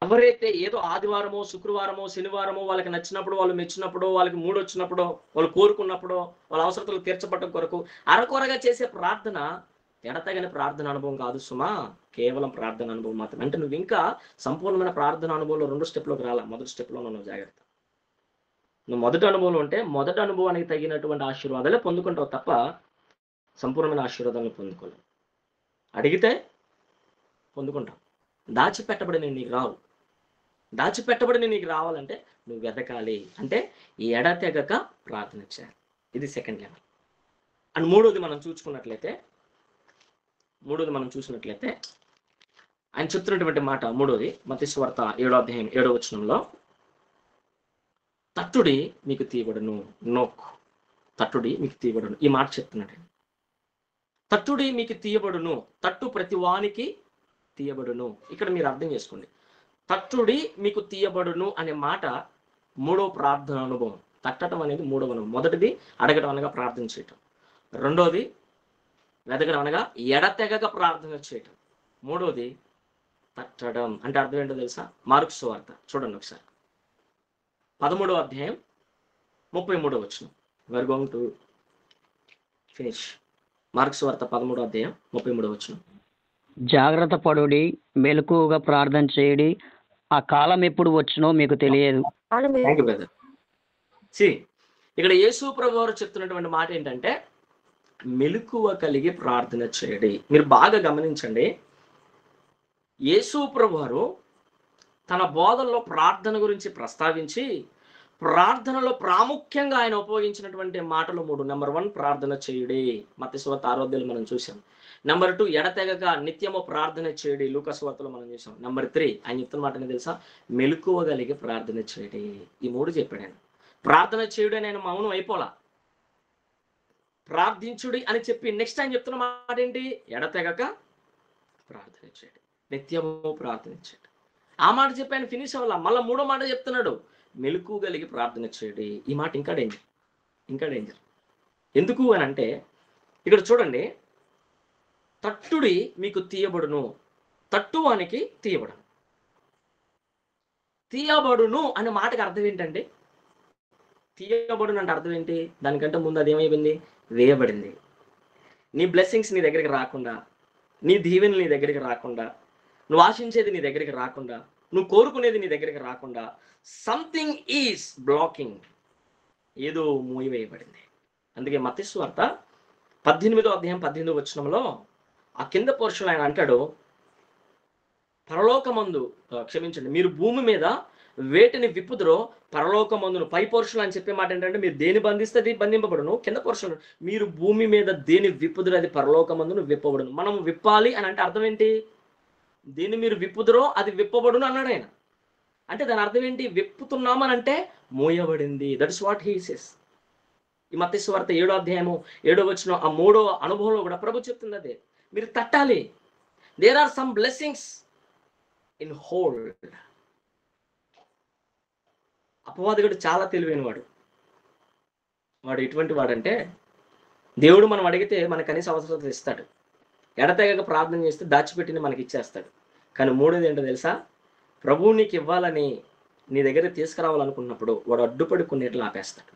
[SPEAKER 1] ఎవరైతే ఏదో ఆదివారమో, శుక్రవారమో, శనివారమో వాళ్ళకి నచ్చినప్పుడు, వాళ్ళు మెచ్చినప్పుడు, వాళ్ళకి మూడు వచ్చినప్పుడు, వాళ్ళు కోరుకున్నప్పుడు, వాళ్ళ అవసరతలు తీర్చబడటం కొరకు అరకొరగా చేసే ప్రార్థన ఎడతగని ప్రార్థన అనుభవం కాదు సుమా, కేవలం ప్రార్థన అనుభవం మాత్రమే. అంటే నువ్వు ఇంకా సంపూర్ణమైన ప్రార్థన అనుభవంలో 2 స్టెప్లోకి రాలా, మొదటి స్టెప్లో నువ్వు జాగ్రత్త. నువ్వు మొదటి అనుభవం ఉంటే మొదటి అనుభవానికి తగినటువంటి ఆశీర్వాదాలే పొందుకుంటావు తప్ప సంపూర్ణమైన ఆశీర్వాదాలను పొందుకోలేవు. అడిగితే పొందుకుంటావు, దాచిపెట్టబడిన నీకు రావు. దాచిపెట్టబడిన నీకు రావాలంటే నువ్వు వెతకాలి, అంటే ఎడతెగక ప్రార్థన చేయాలి. ఇది సెకండ్ లెవెల్. అండ్ మూడోది మనం చూసుకున్నట్లయితే ఆయన చెప్తున్నటువంటి మాట, మూడోది మత్తయి సువార్త 7వ అధ్యాయం 7వ వచనంలో, తట్టుడి మీకు తీయబడును, నోక్, తట్టుడి మీకు తీయబడును. ఈ మాట చెప్తున్నాడు. తట్టుడి మీకు తీయబడును, తట్టు ప్రతి వానికి తీయబడును. ఇక్కడ మీరు అర్థం చేసుకోండి, తట్టుడి మీకు తీయబడును అనే మాట మూడో ప్రార్థన అనుభవం. తట్టడం అనేది మూడవ అనుభవం. మొదటిది అడగడం అనగా ప్రార్థన చేయటం, రెండోది వెతకడం అనగా ఎడతెగక ప్రార్థన చేయటం, మూడోది తట్టడం. అంటే అర్థం ఏంటో తెలుసా? మార్కు సువార్త చూడండి ఒకసారి, 13వ అధ్యాయం 33వ వచనం. we're going to finish. Mark సువార్త 13వ అధ్యాయం 33వ వచనం.
[SPEAKER 3] జాగ్రత్త పడుడి, మెలకువగా ప్రార్థన చేయడి, ఆ కాలం ఎప్పుడు వచ్చునో మీకు తెలియదు.
[SPEAKER 1] Thank you brother. ఇక్కడ యేసు ప్రభు వారు చెప్తున్నటువంటి మాట ఏంటంటే మెలకువ కలిగి ప్రార్థన చేయడి. మీరు బాగా గమనించండి, యేసు ప్రభు వారు తన బోధనలో ప్రార్థన గురించి ప్రస్తావించి, ప్రార్థనలో ప్రాముఖ్యంగా ఆయన ఉపయోగించినటువంటి మాటలు 3. నెంబర్ 1 ప్రార్థన చేయుడి, మత్తయి సువార్త 6వ అధ్యాయంలో మనం చూసాం. నెంబర్ 2 ఎడతెగక నిత్యము ప్రార్థన చేయడి, లూకా సువార్తలో మనం చూసాం. నెంబర్ 3 ఆయన చెప్తున్న మాట ఏంటో తెలుసా? మెలకువ కలిగి ప్రార్థన చేయడి. ఈ 3 చెప్పాడు ఆయన. ప్రార్థన చేయుడు అని ఆయన మౌనం అయిపోలా, ప్రార్థించుడి అని చెప్పి నెక్స్ట్ ఆయన చెప్తున్న మాట ఏంటి? ఎడతెగక ప్రార్థన చేయడి, నిత్యము ప్రార్థన చేయడి. ఆ మాట చెప్పి ఆయన ఫినిష్ అవ్వాల, మళ్ళీ 3వ మాట చెప్తున్నాడు, మెలకువ కలిగి ప్రార్థన చేయడి. ఈ మాట ఇంకా డేంజర్. ఎందుకు అని అంటే ఇక్కడ చూడండి, తట్టుడి మీకు తీయబడును, తట్టువానికి తీయబడును. తీయబడును అనే మాటకి అర్థం ఏంటంటే, తీయబడును అంటే అర్థం ఏంటి? దానికంటే ముందు అది ఏమైపోయింది? వేయబడింది. నీ బ్లెస్సింగ్స్ నీ దగ్గరికి రాకుండా, నీ దీవెనలు నీ దగ్గరికి రాకుండా, నువ్వు ఆశించేది నీ దగ్గరికి రాకుండా, నువ్వు కోరుకునేది నీ దగ్గరికి రాకుండా, సంథింగ్ ఈజ్ బ్లాకింగ్, ఏదో మూయవేయబడింది. అందుకే మత్తయి సువార్త 18వ అధ్యాయం 18వ వచనంలో ఆ కింద పోర్షన్ ఆయన అంటాడు, పరలోకమందు క్షమించండి, మీరు భూమి మీద వేటిని విప్పుదురో పరలోకమందును. పై పోర్షన్ అని చెప్పే మాట ఏంటంటే, మీరు దేని బంధిస్తే అది బంధింపబడును. కింద పోర్షన్, మీరు భూమి మీద దేని విప్పుదురో అది పరలోకమందును విప్పబడును. మనం విప్పాలి అని అంటే అర్థం ఏంటి? దేని మీరు విప్పుదురో అది విప్పబడును అన్నాడు ఆయన. అంటే దాని అర్థం ఏంటి? విప్పుతున్నామని అంటే మోయబడింది. That is what he says. ఈ మత్తయి సువార్త 7వ అధ్యాయము 7వ వచనం, ఆ 3వ అనుభవంలో కూడా ప్రభు చెప్తుంది అదే, మీరు తట్టాలి. There are some blessings in hold. అపవాదికుడు చాలా తెలివైన వాడు. వాడు ఎటువంటి వాడంటే, దేవుడు మనం అడిగితే మన కనీస అవసరత ఇస్తాడు, ఎడతెగక ప్రార్థన చేస్తే దాచిపెట్టిన మనకి ఇచ్చేస్తాడు. కానీ 3వది ఏంటో తెలుసా? ప్రభువు నీకు ఇవ్వాలని నీ దగ్గర తీసుకురావాలనుకున్నప్పుడు వాడు అడ్డుపడి కొన్నిట్లు ఆపేస్తాడు.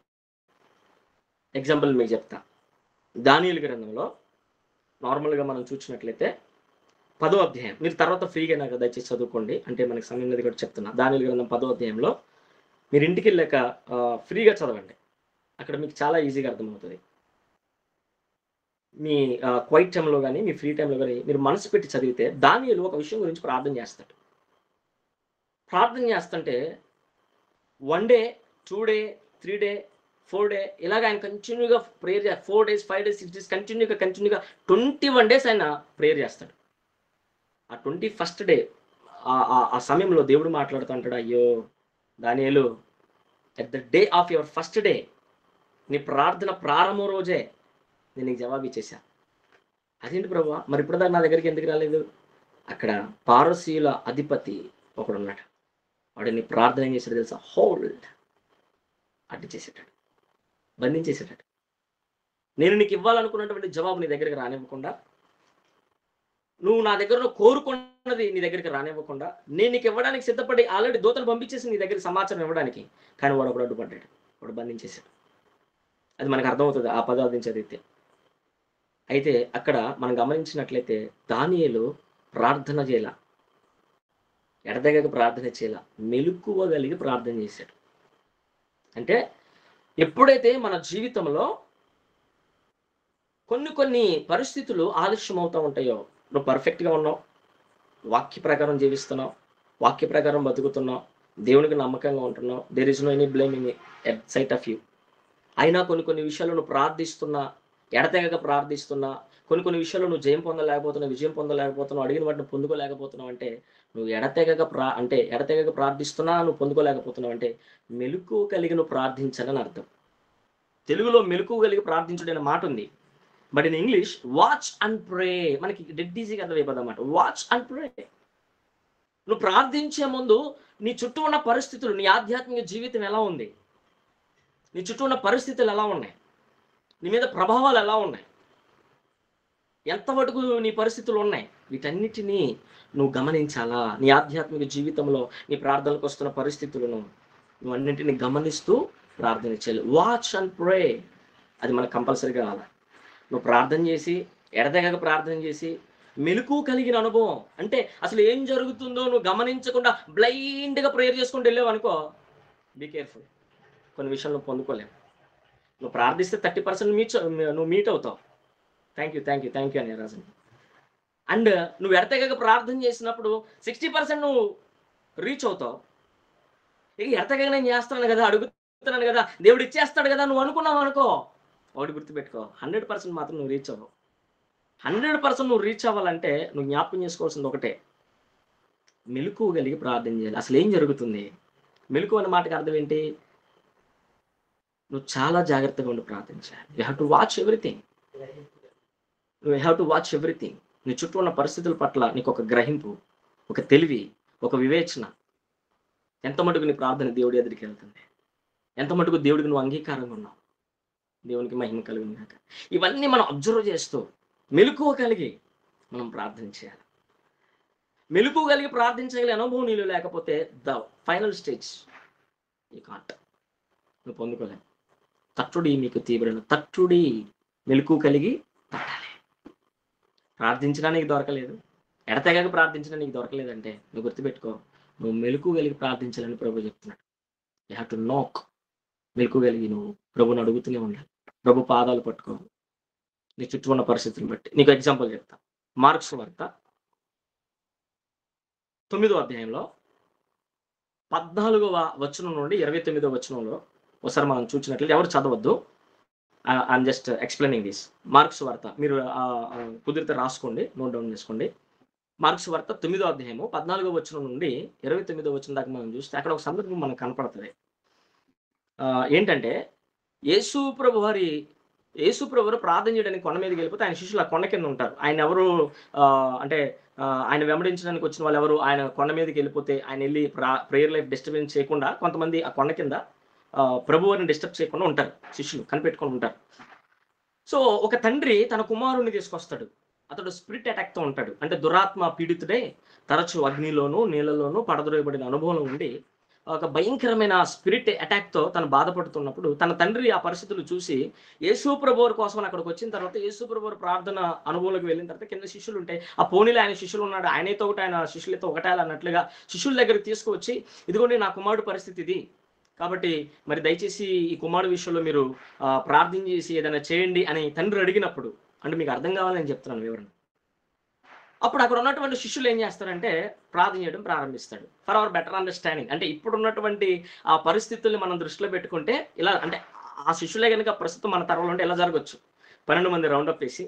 [SPEAKER 1] ఎగ్జాంపుల్ మీకు చెప్తా. దానియేలు గ్రంథంలో నార్మల్గా మనం చూసినట్లయితే 10వ అధ్యాయం, మీరు తర్వాత ఫ్రీగా నాకు దయచేసి చదువుకోండి, అంటే మనకి సమయం మీద కూడా చెప్తున్నా. దానియేలు గ్రంథం 10వ అధ్యాయంలో మీరు ఇంటికి వెళ్ళాక ఫ్రీగా చదవండి, అక్కడ మీకు చాలా ఈజీగా అర్థమవుతుంది. మీ క్వైట్ టైంలో కానీ మీ ఫ్రీ టైంలో కానీ మీరు మనసు పెట్టి చదివితే దానియేలు ఒక విషయం గురించి ప్రార్థన చేస్తాడు. ప్రార్థన చేస్తుంటే 1 డే 2 డే 3 డే 4 డే ఇలాగ ఆయన కంటిన్యూగా ప్రేయర్ 4 days 5 days 6 days కంటిన్యూగా 21 days ఆయన ప్రేయర్ చేస్తాడు. ఆ 21st డే ఆ సమయంలో దేవుడు మాట్లాడుతూ అంటాడు, అయ్యో దానియేలు, at the day of your first day, నీ ప్రార్థన ప్రారంభం రోజే నేను నీకు జవాబు ఇచ్చేసా. అదేంటి ప్రభువా, మరి ఇప్పుడు నా దగ్గరికి ఎందుకు రాలేదు? అక్కడ పారసీయుల అధిపతి ఒకడు ఉన్నాడు, వాడు నీ ప్రార్థన ఏం చేశాడు తెలుసా? హోల్డ్ అడ్డు చేసేటాడు, బంధించేసేటాడు. నేను నీకు ఇవ్వాలనుకున్నటువంటి జవాబు నీ దగ్గరికి రానివ్వకుండా, నువ్వు నా దగ్గర కోరుకున్నది నీ దగ్గరికి రానివ్వకుండా, నేను నీకు ఇవ్వడానికి సిద్ధపడి ఆల్రెడీ దూతలు పంపించేసి నీ దగ్గర సమాచారం ఇవ్వడానికి, కానీ వాడు ఒకడు అడ్డుపడ్డాడు, వాడు బంధించేశాడు. అది మనకు అర్థమవుతుంది ఆ పదార్థం చదివితే. అయితే అక్కడ మనం గమనించినట్లయితే దానియేలు ప్రార్థన చేయాల, ఎడతెగక ప్రార్థన చేయాల, మెలకువగలిగి ప్రార్థన చేశాడు. అంటే ఎప్పుడైతే మన జీవితంలో కొన్ని పరిస్థితులు ఆలస్యం అవుతూ ఉంటాయో, నువ్వు పర్ఫెక్ట్గా ఉన్నావు, వాక్య ప్రకారం జీవిస్తున్నావు, వాక్య ప్రకారం బతుకుతున్నావు, దేవునికి నమ్మకంగా ఉంటున్నావు, there is no any blame in at sight of you. అయినా కొన్ని విషయాలు నువ్వు ప్రార్థిస్తున్నా, ఎడతెగక ప్రార్థిస్తున్నా, కొన్ని విషయాలు నువ్వు జయం పొందలేకపోతున్నావు, విజయం పొందలేకపోతున్నావు, అడిగిన వాటిని పొందుకోలేకపోతున్నావు అంటే నువ్వు ఎడతెగక ప్రార్థిస్తున్నా నువ్వు పొందుకోలేకపోతున్నావు అంటే మెలకువ కలిగి నువ్వు ప్రార్థించాలని అర్థం. తెలుగులో మెలకువ కలిగి ప్రార్థించుడు అనే మాట ఉంది, but in English watch and pray. మనకి డెడ్ ఈజీగా అర్థమైపోతుంది అన్నమాట. Watch and pray. నువ్వు ప్రార్థించే ముందు నీ చుట్టూ ఉన్న పరిస్థితులు, నీ ఆధ్యాత్మిక జీవితం ఎలా ఉంది, నీ చుట్టూ ఉన్న పరిస్థితులు ఎలా ఉన్నాయి, నీ మీద ప్రభావాలు ఎలా ఉన్నాయి, ఎంతవరకు నీ పరిస్థితులు ఉన్నాయి, వీటన్నిటినీ నువ్వు గమనించాలా. నీ ఆధ్యాత్మిక జీవితంలో నీ ప్రార్థనకు వస్తున్న పరిస్థితులను నువ్వు అన్నింటినీ గమనిస్తూ ప్రార్థన చేయాలి. వాచ్ అండ్ ప్రే, అది మనకు కంపల్సరీగా కావాలి. నువ్వు ప్రార్థన చేసి, ఎడతెగక ప్రార్థన చేసి, మెలకువ కలిగిన అనుభవం అంటే అసలు ఏం జరుగుతుందో నువ్వు గమనించకుండా బ్లైండ్గా ప్రేయర్ చేసుకుంటూ వెళ్ళావు అనుకో, బీ కేర్ఫుల్, కొన్ని విషయాలు నువ్వు పొందుకోలేవు. నువ్వు ప్రార్థిస్తే 30% నువ్వు మీట్ అవుతావు. థ్యాంక్ యూ అని రాజు. అండ్ నువ్వు ఎడతెగక ప్రార్థన చేసినప్పుడు 60% నువ్వు రీచ్ అవుతావు. ఇక ఎడతెగక నేను చేస్తున్నాను కదా, అడుగుతున్నాను కదా, దేవుడు ఇచ్చేస్తాడు కదా నువ్వు అనుకున్నావు అనుకో, ఒకటి గుర్తుపెట్టుకో, 100% మాత్రం నువ్వు రీచ్ అవ్వవు. 100% నువ్వు రీచ్ అవ్వాలంటే నువ్వు జ్ఞాపకం చేసుకోవాల్సింది ఒకటే, మెలకువ కలిగి ప్రార్థన చేయాలి. అసలు ఏం జరుగుతుంది? మెలకువ అనే మాటకి అర్థం ఏంటి? నువ్వు చాలా జాగ్రత్తగా ఉండి ప్రార్థించాలి. You have to watch everything. నీ చుట్టూ ఉన్న పరిస్థితుల పట్ల నీకు ఒక గ్రహింపు, ఒక తెలివి, ఒక వివేచన. ఎంత మటుకు నీ ప్రార్థన దేవుడి ఎదురికి వెళ్తుంది, ఎంత మటుకు దేవుడికి నువ్వు అంగీకారంగా ఉన్నావు, దేవునికి మహిమ కలిగి ఉన్నాక. ఇవన్నీ మనం అబ్జర్వ్ చేస్తూ మెలకువ కలిగి మనం ప్రార్థన చేయాలి. మెలకువ కలిగి ప్రార్థించగలిగే అనుభవం నీళ్ళు లేకపోతే ద ఫైనల్ స్టేజ్ ఈ కాంట్ నువ్వు పొందుకోలేవు. తట్టుడి మీకు తీవ్రను, తట్టుడి, మెలకువ కలిగి తట్టాలి. ప్రార్థించినా నీకు దొరకలేదు, ఎడతెగక ప్రార్థించినా నీకు దొరకలేదంటే నువ్వు గుర్తుపెట్టుకో, నువ్వు మెలకువ కలిగి ప్రార్థించాలని ప్రభు చెప్తున్నాడు. యూ హ్యావ్ టు నాక్. మెలకువ కలిగి నువ్వు ప్రభుని అడుగుతూనే ఉండాలి, ప్రభు పాదాలు పట్టుకో. నీ చుట్టూ ఉన్న పరిస్థితులను బట్టి నీకు ఎగ్జాంపుల్ చెప్తా. మార్క్స్ వార్త 9వ అధ్యాయంలో 14వ వచనం నుండి 29వ వచనంలో ఒకసారి మనం చూసినట్లయితే, ఎవరు చదవద్దు, I'm just explaining this. Mark's వార్త మీరు కుదిరితే రాసుకోండి, నోట్ డౌన్ చేసుకోండి. మార్క్స్ వార్త 9వ అధ్యాయము 14వ వచనం నుండి 29వ వచనం దాకా మనం చూస్తే అక్కడ ఒక సందర్భం మనకు కనపడుతుంది. ఏంటంటే యేసు ప్రభు వారు ప్రార్థన చేయడానికి కొండ మీదకి వెళ్ళిపోతే ఆయన శిష్యులు ఆ కొండ కింద ఉంటారు. ఆయన ఎవరు అంటే ఆయన వెంబడించడానికి వచ్చిన వాళ్ళు ఎవరు, ఆయన కొండ మీదకి వెళ్ళిపోతే ఆయన వెళ్ళి ప్రేయర్ లైఫ్ డిస్టర్బెన్స్ చేయకుండా కొంతమంది ఆ కొండ కింద ప్రభువారిని డిస్టర్బ్ చేయకుండా ఉంటారు, శిష్యులు కనిపెట్టుకొని ఉంటారు. సో ఒక తండ్రి తన కుమారుణ్ణి తీసుకొస్తాడు. అతడు స్పిరిట్ అటాక్తో ఉంటాడు, అంటే దురాత్మ పీడితుడే, తరచు అగ్నిలోను నీళ్ళలోనూ పడద్రోయబడిన అనుభవం ఉండి ఒక భయంకరమైన స్పిరిట్ అటాక్తో తను బాధపడుతున్నప్పుడు తన తండ్రి ఆ పరిస్థితులు చూసి యేసు ప్రభువారి కోసం అక్కడికి వచ్చిన తర్వాత యేసు ప్రభువారి ప్రార్థన అనుభవంలోకి వెళ్ళిన తర్వాత కింద శిష్యులు ఉంటే ఆ పోనీలో ఆయన శిష్యులు ఉన్నాడు, ఆయనతో ఒకటి ఆయన శిష్యులతో ఒకటాలి అన్నట్లుగా శిష్యుల దగ్గరికి తీసుకువచ్చి ఇదిగోండి నా కుమారుడు పరిస్థితి ఇది, కాబట్టి మరి దయచేసి ఈ కుమారుడు విషయంలో మీరు ప్రార్థన చేసి ఏదైనా చేయండి అని తండ్రి అడిగినప్పుడు, అంటే మీకు అర్థం కావాలని చెప్తున్నాను వివరణ. అప్పుడు అక్కడ ఉన్నటువంటి శిష్యులు ఏం చేస్తారంటే ప్రార్థన చేయడం ప్రారంభిస్తాడు. ఫర్ అవర్ బెటర్ అండర్స్టాండింగ్, అంటే ఇప్పుడున్నటువంటి ఆ పరిస్థితుల్ని మనం దృష్టిలో పెట్టుకుంటే ఇలా, అంటే ఆ శిష్యులే కనుక ప్రస్తుతం మన తరంలో ఉంటే ఎలా జరగచ్చు. 12 మంది రౌండప్ వేసి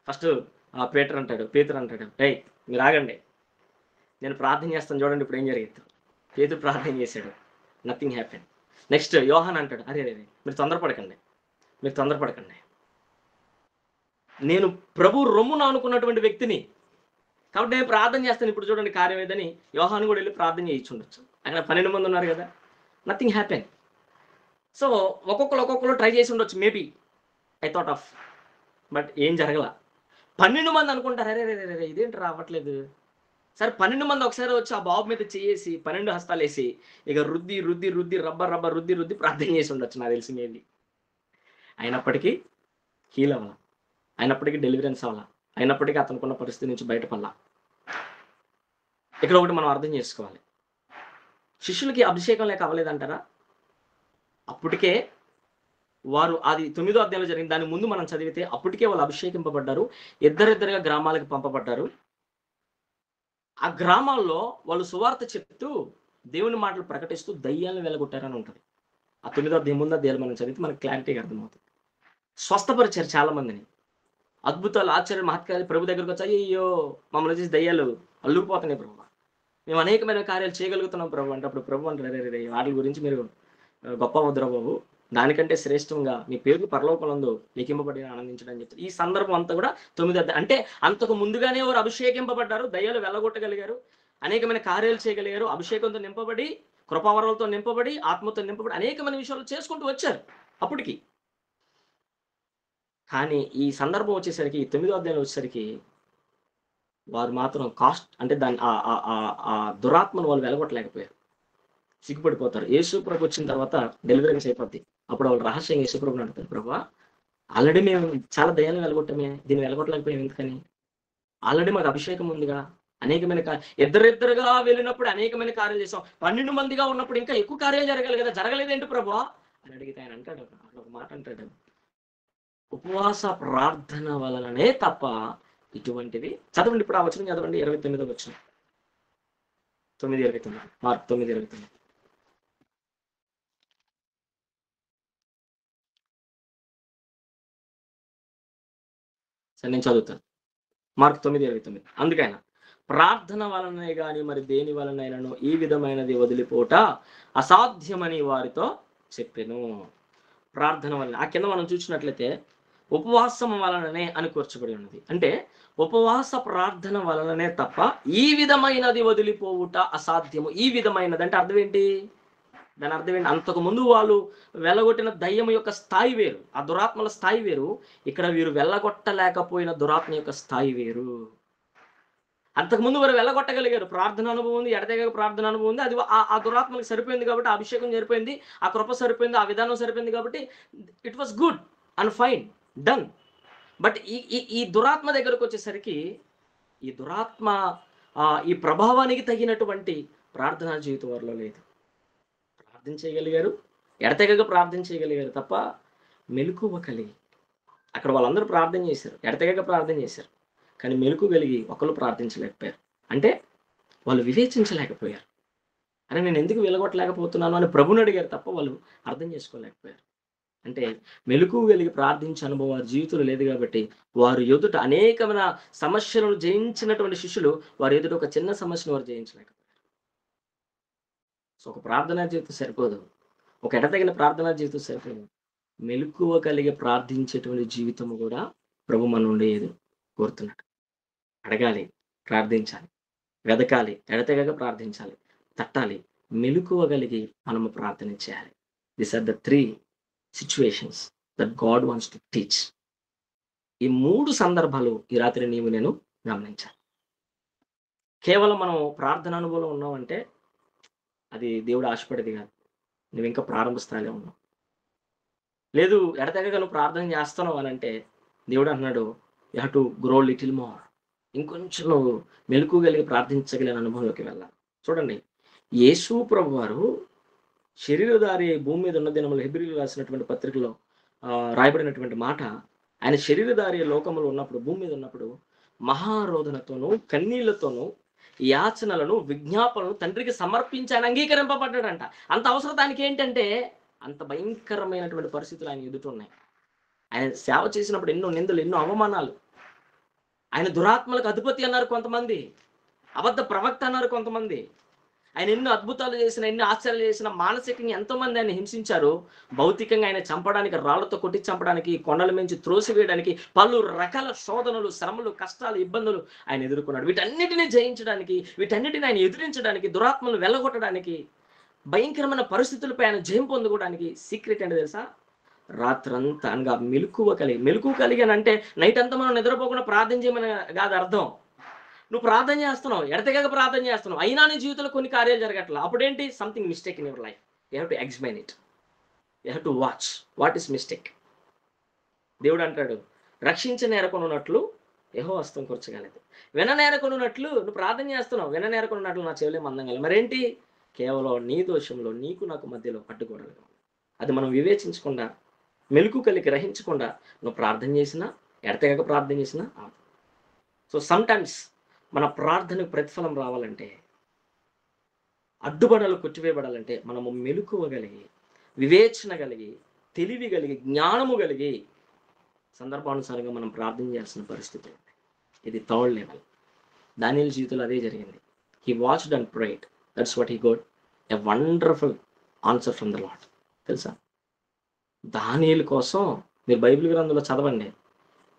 [SPEAKER 1] ఫస్ట్ పేతురు అంటాడు, ఏయ్ మీరు ఆగండి, నేను ప్రార్థన చేస్తాను చూడండి ఇప్పుడు ఏం జరిగింది. పేతురు ప్రార్థన చేశాడు, నథింగ్ హ్యాపెన్. నెక్స్ట్ యోహాన్ అంటాడు, అరే మీరు తొందరపడకండి, నేను ప్రభు రొమ్మున అనుకున్నటువంటి వ్యక్తిని, కాబట్టి నేను ప్రార్థన చేస్తాను ఇప్పుడు చూడండి కార్యం ఏదని యోహాను కూడా వెళ్ళి ప్రార్థన చేయించుండొచ్చు. అక్కడ 12 మంది ఉన్నారు కదా, నథింగ్ హ్యాపెన్. సో ఒక్కొక్కరు ట్రై చేసి ఉండొచ్చు, maybe I thought of, but ఏం జరగల. 12 మంది అనుకుంటారు, అరే ఇదేంటి రావట్లేదు. సరే 12 మంది ఒకసారి వచ్చి ఆ బాబు మీద చేసి 12 హస్తాలు వేసి ఇక రుద్ది రబ్బర్ రుద్ది ప్రార్థన చేసి ఉండొచ్చు నాకు తెలిసి మేబీ. అయినప్పటికీ హీల్ అవ్వాల, అయినప్పటికీ డెలివరెన్స్ అవ్వాల, అయినప్పటికీ అతనుకున్న పరిస్థితి నుంచి బయటపడాల. ఇక్కడ ఒకటి మనం అర్థం చేసుకోవాలి, శిష్యులకి అభిషేకం లేక అవ్వలేదంటారా? అప్పటికే వారు, అది 9వ అధ్యాయంలో జరిగింది, దాని ముందు మనం చదివితే అప్పటికే వాళ్ళు అభిషేకింపబడ్డారు, ఇద్దరిద్దరుగా గ్రామాలకు పంపబడ్డారు. ఆ గ్రామాల్లో వాళ్ళు సువార్త చెప్తూ దేవుని మాటలు ప్రకటిస్తూ దయ్యాలను వెలగొట్టారని ఉంటుంది. ఆ 9వ అధ్యాయం ముందు అధ్యాయాలు మనం చదివితే మనకు క్లారిటీగా అర్థమవుతుంది. స్వస్థపరిచారు చాలా మందిని, అద్భుతాలు ఆశ్చర్య మహత్కార్యాలు ప్రభు దగ్గరకు వచ్చి, అయ్యో మమ్మల్ని చేసి దయ్యాలు అల్లుకుపోతున్నాయి ప్రభు, మేము అనేకమైన కార్యాలు చేయగలుగుతున్నాం ప్రభు అంటే, అప్పుడు ప్రభు అంటారు, రే వాటి గురించి మీరు గొప్ప వద్దురా బాబు, దానికంటే శ్రేష్టంగా మీ పేరు పరలోకంలో లిఖింపబడి ఆనందించడం అని చెప్తారు. ఈ సందర్భం అంతా కూడా 9వ అధ్యాయం, అంటే అంతకు ముందుగానే వారు అభిషేకింపబడ్డారు, దయ్యాలు వెళ్ళగొట్టగలిగారు, అనేకమైన కార్యాలు చేయగలిగారు, అభిషేకంతో నింపబడి, కృపావరాలతో నింపబడి, ఆత్మతో నింపబడి అనేకమైన విషయాలు చేసుకుంటూ వచ్చారు అప్పటికి. కానీ ఈ సందర్భం వచ్చేసరికి, ఈ 9వ అధ్యాయంలో వచ్చేసరికి వారు మాత్రం అంటే దాన్ని ఆ దురాత్మను వాళ్ళు వెలగొట్టలేకపోయారు, సిగ్గుపడిపోతారు. యేసు ప్రభు వచ్చిన తర్వాత డెలివరెన్స్ అయిపోద్ది. అప్పుడు వాళ్ళు రహస్యంగా యేసు ప్రభుని అడుగుతారు, ప్రభా ఆల్రెడీ మేము చాలా దయాలు వెలగొట్టమే, దీన్ని వెలగొట్టలేకపోయాం ఎందుకని? ఆల్రెడీ మాకు అభిషేకం ఉందిగా, అనేకమైన ఇద్దరిద్దరుగా వెళ్ళినప్పుడు అనేకమైన కార్యాలు చేసాం, 12 మందిగా ఉన్నప్పుడు ఇంకా ఎక్కువ కార్యాలు జరగాలి కదా, జరగలేదేంటి ప్రభా అని అడిగితే ఆయన అంటాడు, ఒక మాట అంటాడు, ఉపవాస ప్రార్థన వలననే తప్ప ఇటువంటివి. చదవండి ఇప్పుడు ఆ వచనం చదవండి, 29వ వచనం, 9:29, మార్క్ 9:29. సరే నేను చదువుతాను, మార్క్ 9:29. అందుకైనా ప్రార్థన వలనే కానీ మరి దేని వలనైనాను ఈ విధమైనది వదిలిపోట అసాధ్యమని వారితో చెప్పెను. ప్రార్థన వలన, ఆ కింద మనం చూసినట్లయితే ఉపవాసం వలననే అని కూర్చబడి ఉన్నది. అంటే ఉపవాస ప్రార్థన వలననే తప్ప ఈ విధమైనది వదిలిపోవుట అసాధ్యము. ఈ విధమైనది అంటే అర్థం ఏంటి? దాని అర్థం ఏంటి? అంతకు ముందు వాళ్ళు వెళ్ళగొట్టిన దయ్యం యొక్క స్థాయి వేరు, ఆ దురాత్మల స్థాయి వేరు. ఇక్కడ వీరు వెళ్ళగొట్టలేకపోయిన దురాత్మ యొక్క స్థాయి వేరు. అంతకుముందు వారు వెళ్ళగొట్టగలిగారు, ప్రార్థన అనుభవం ఉంది, ఎడతెగక ప్రార్థన అనుభవం ఉంది, అది ఆ దురాత్మలకు సరిపోయింది కాబట్టి, ఆ అభిషేకం సరిపోయింది, ఆ కృప సరిపోయింది, ఆ విధానం సరిపోయింది కాబట్టి it was good and fine, done. But ఈ దురాత్మ దగ్గరకు వచ్చేసరికి ఈ దురాత్మ ఈ ప్రభావానికి తగినటువంటి ప్రార్థనా జీవితం వారిలో లేదు. ప్రార్థన చేయగలిగారు, ఎడతెగక ప్రార్థన చేయగలిగారు తప్ప మెలకువ కలిగి, అక్కడ వాళ్ళందరూ ప్రార్థన చేశారు, ఎడతెగక ప్రార్థన చేశారు, కానీ మెలకు కలిగి ఒకళ్ళు ప్రార్థించలేకపోయారు. అంటే వాళ్ళు వివేచించలేకపోయారు. అని నేను ఎందుకు వెలగొట్టలేకపోతున్నాను అని ప్రభుని అడిగారు తప్ప వాళ్ళు అర్థం చేసుకోలేకపోయారు. అంటే మెలకు కలిగి ప్రార్థించే అనుభవం వారి జీవితంలో లేదు కాబట్టి వారు ఎదుట అనేకమైన సమస్యలను జయించినటువంటి శిష్యులు వారి ఎదుట ఒక చిన్న సమస్యను వారు జయించలేకపోయారు. సో ఒక ప్రార్థనా జీవితం సరిపోదు, ఒక ఎడతగిన ప్రార్థనా జీవితం సరిపోదు, మెలకువ కలిగి ప్రార్థించేటువంటి జీవితం కూడా ప్రభు మన నుండి కోరుతున్నాడు. అడగాలి, ప్రార్థించాలి, వెదకాలి, ఎడతెగక ప్రార్థించాలి, తట్టాలి, మెలకువ కలిగి మనము ప్రార్థన చేయాలి. These are the 3 situations that God wants to teach. ఈ 3 సందర్భాలు ఈ రాత్రి నేను గమనించాలి. కేవలం మనం ప్రార్థన అనుభవంలో ఉన్నామంటే అది దేవుడు ఆశపడేది కాదు. నువ్వు ఇంకా ప్రారంభ స్థాయిలో ఉన్నావు. లేదు ఎడతెగక నువ్వు ప్రార్థన చేస్తున్నావు అని అంటే దేవుడు అన్నాడు, you have to grow little more. ఇంకొంచెం నువ్వు మెలకువగలిగి ప్రార్థించగలిగిన అనుభవంలోకి వెళ్ళాలి. చూడండి, యేసు ప్రభు వారు శరీరధారి భూమి మీద ఉన్న దినములు హెబ్రీలు రాసినటువంటి పత్రికలో రాయబడినటువంటి మాట, ఆయన శరీరధారి లోకములు ఉన్నప్పుడు, భూమి మీద ఉన్నప్పుడు మహారోధనతోనూ కన్నీళ్లతోనూ యాచనలను విజ్ఞాపనలు తండ్రికి సమర్పించి ఆయన అంగీకరింపబడ్డాడంట. అంత అవసరతానికి ఏంటంటే అంత భయంకరమైనటువంటి పరిస్థితులు ఆయన ఎదుటున్నాయి. ఆయన సేవ చేసినప్పుడు ఎన్నో నిందలు, ఎన్నో అవమానాలు. ఆయన దురాత్మలకు అధిపతి అన్నారు కొంతమంది, అబద్ధ ప్రవక్త అన్నారు కొంతమంది. ఆయన ఎన్నో అద్భుతాలు చేసిన, ఎన్నో ఆశ్చర్యాలు చేసిన, మానసికంగా ఎంతోమంది ఆయన హింసించారు. భౌతికంగా ఆయన చంపడానికి, రాళ్లతో కొట్టి చంపడానికి, కొండల మించి త్రోసివేయడానికి పలు రకాల శోధనలు, శ్రమలు, కష్టాలు, ఇబ్బందులు ఆయన ఎదుర్కొన్నాడు. వీటన్నిటిని జయించడానికి, వీటన్నిటిని ఆయన ఎదిరించడానికి, దురాత్మలు వెళ్ళగొట్టడానికి, భయంకరమైన పరిస్థితులపై ఆయన జయం పొందుకోవడానికి సీక్రెట్ ఏంటో తెలుసా? రాత్రంతా అనగా మెలకువ కలిగి అని అంటే నైట్ అంతా మనం నిద్రపోకుండా ప్రార్థన చేయమని కాదు అర్థం. నువ్వు ప్రార్థన చేస్తున్నావు, ఎడతెగక ప్రార్థన చేస్తున్నావు, అయినా నీ జీవితంలో కొన్ని కార్యాలు జరగట్లా. అప్పుడేంటి? Something mistake in your life. You have to examine it. You have to watch what is mistake. దేవుడు అంటాడు, రక్షించనేరకొనున్నట్లు యెహోవా హస్తం కూర్చగలదు, విననేరకొనున్నట్లు నువ్వు ప్రార్థన చేస్తున్నావు, విననేరకొనున్నట్లు నా చెవులే మందంగల. మరేంటి? కేవలం నీ దోషంలో నీకు నాకు మధ్యలో అడ్డుగోడలుగా. అది మనం వివేచించకుండా, మెలకు కలిగి గ్రహించకుండా నువ్వు ప్రార్థన చేసినా, ఎడతెగక ప్రార్థన చేసినా. సో సమ్టైమ్స్ మన ప్రార్థనకు ప్రతిఫలం రావాలంటే, అడ్డుబడలు కొట్టివేయబడాలంటే మనము మెలకువగలిగి, వివేచన కలిగి, తెలివి కలిగి, జ్ఞానము కలిగి సందర్భానుసారంగా మనం ప్రార్థన చేయాల్సిన పరిస్థితి ఉంది. ఇది థర్డ్ లెవెల్. దానియేలు జీవితంలో అదే జరిగింది. He watched and prayed. That's what he got a wonderful answer from the Lord. తెలుసా, దానియేలు కోసం మీరు బైబిల్ గ్రంథంలో చదవండి,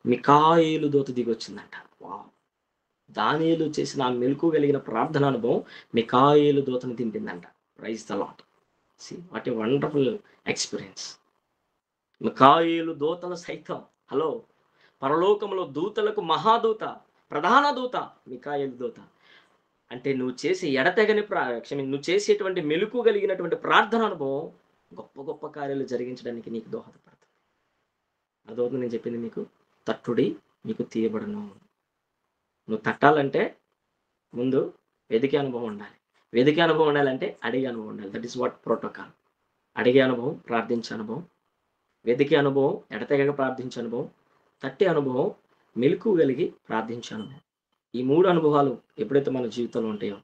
[SPEAKER 1] మికాయేలు దూత దిగి వచ్చిందంట. వావ్! దానియేలు చేసిన ఆ మెలకు కలిగిన ప్రార్థన అనుభవం మికాయేలు దూతను దింపిందంట. Praise the Lord. See what a wonderful experience. Mikayelu దూతలు సైతం, హలో, పరలోకంలో దూతలకు మహాదూత, ప్రధాన దూత మికాయేలు దూత. అంటే నువ్వు చేసే ఎడతెగని నువ్వు చేసేటువంటి మెలకు కలిగినటువంటి ప్రార్థన అనుభవం గొప్ప గొప్ప కార్యాలు జరిగించడానికి నీకు దోహదపడుతుంది. అదవుతుంది నేను చెప్పింది మీకు. తట్టుడి మీకు తీయబడను. నువ్వు తట్టాలంటే ముందు వెదికే అనుభవం ఉండాలి. వెదికే అనుభవం ఉండాలంటే అడిగే అనుభవం ఉండాలి. That is what protocol. అడిగే అనుభవం, ప్రార్థించే అనుభవం, వెదికే అనుభవం, ఎడతెగక ప్రార్థించే అనుభవం, తట్టే అనుభవం, మెలకు కలిగి ప్రార్థించే అనుభవం. ఈ 3 అనుభవాలు ఎప్పుడైతే మన జీవితంలో ఉంటాయో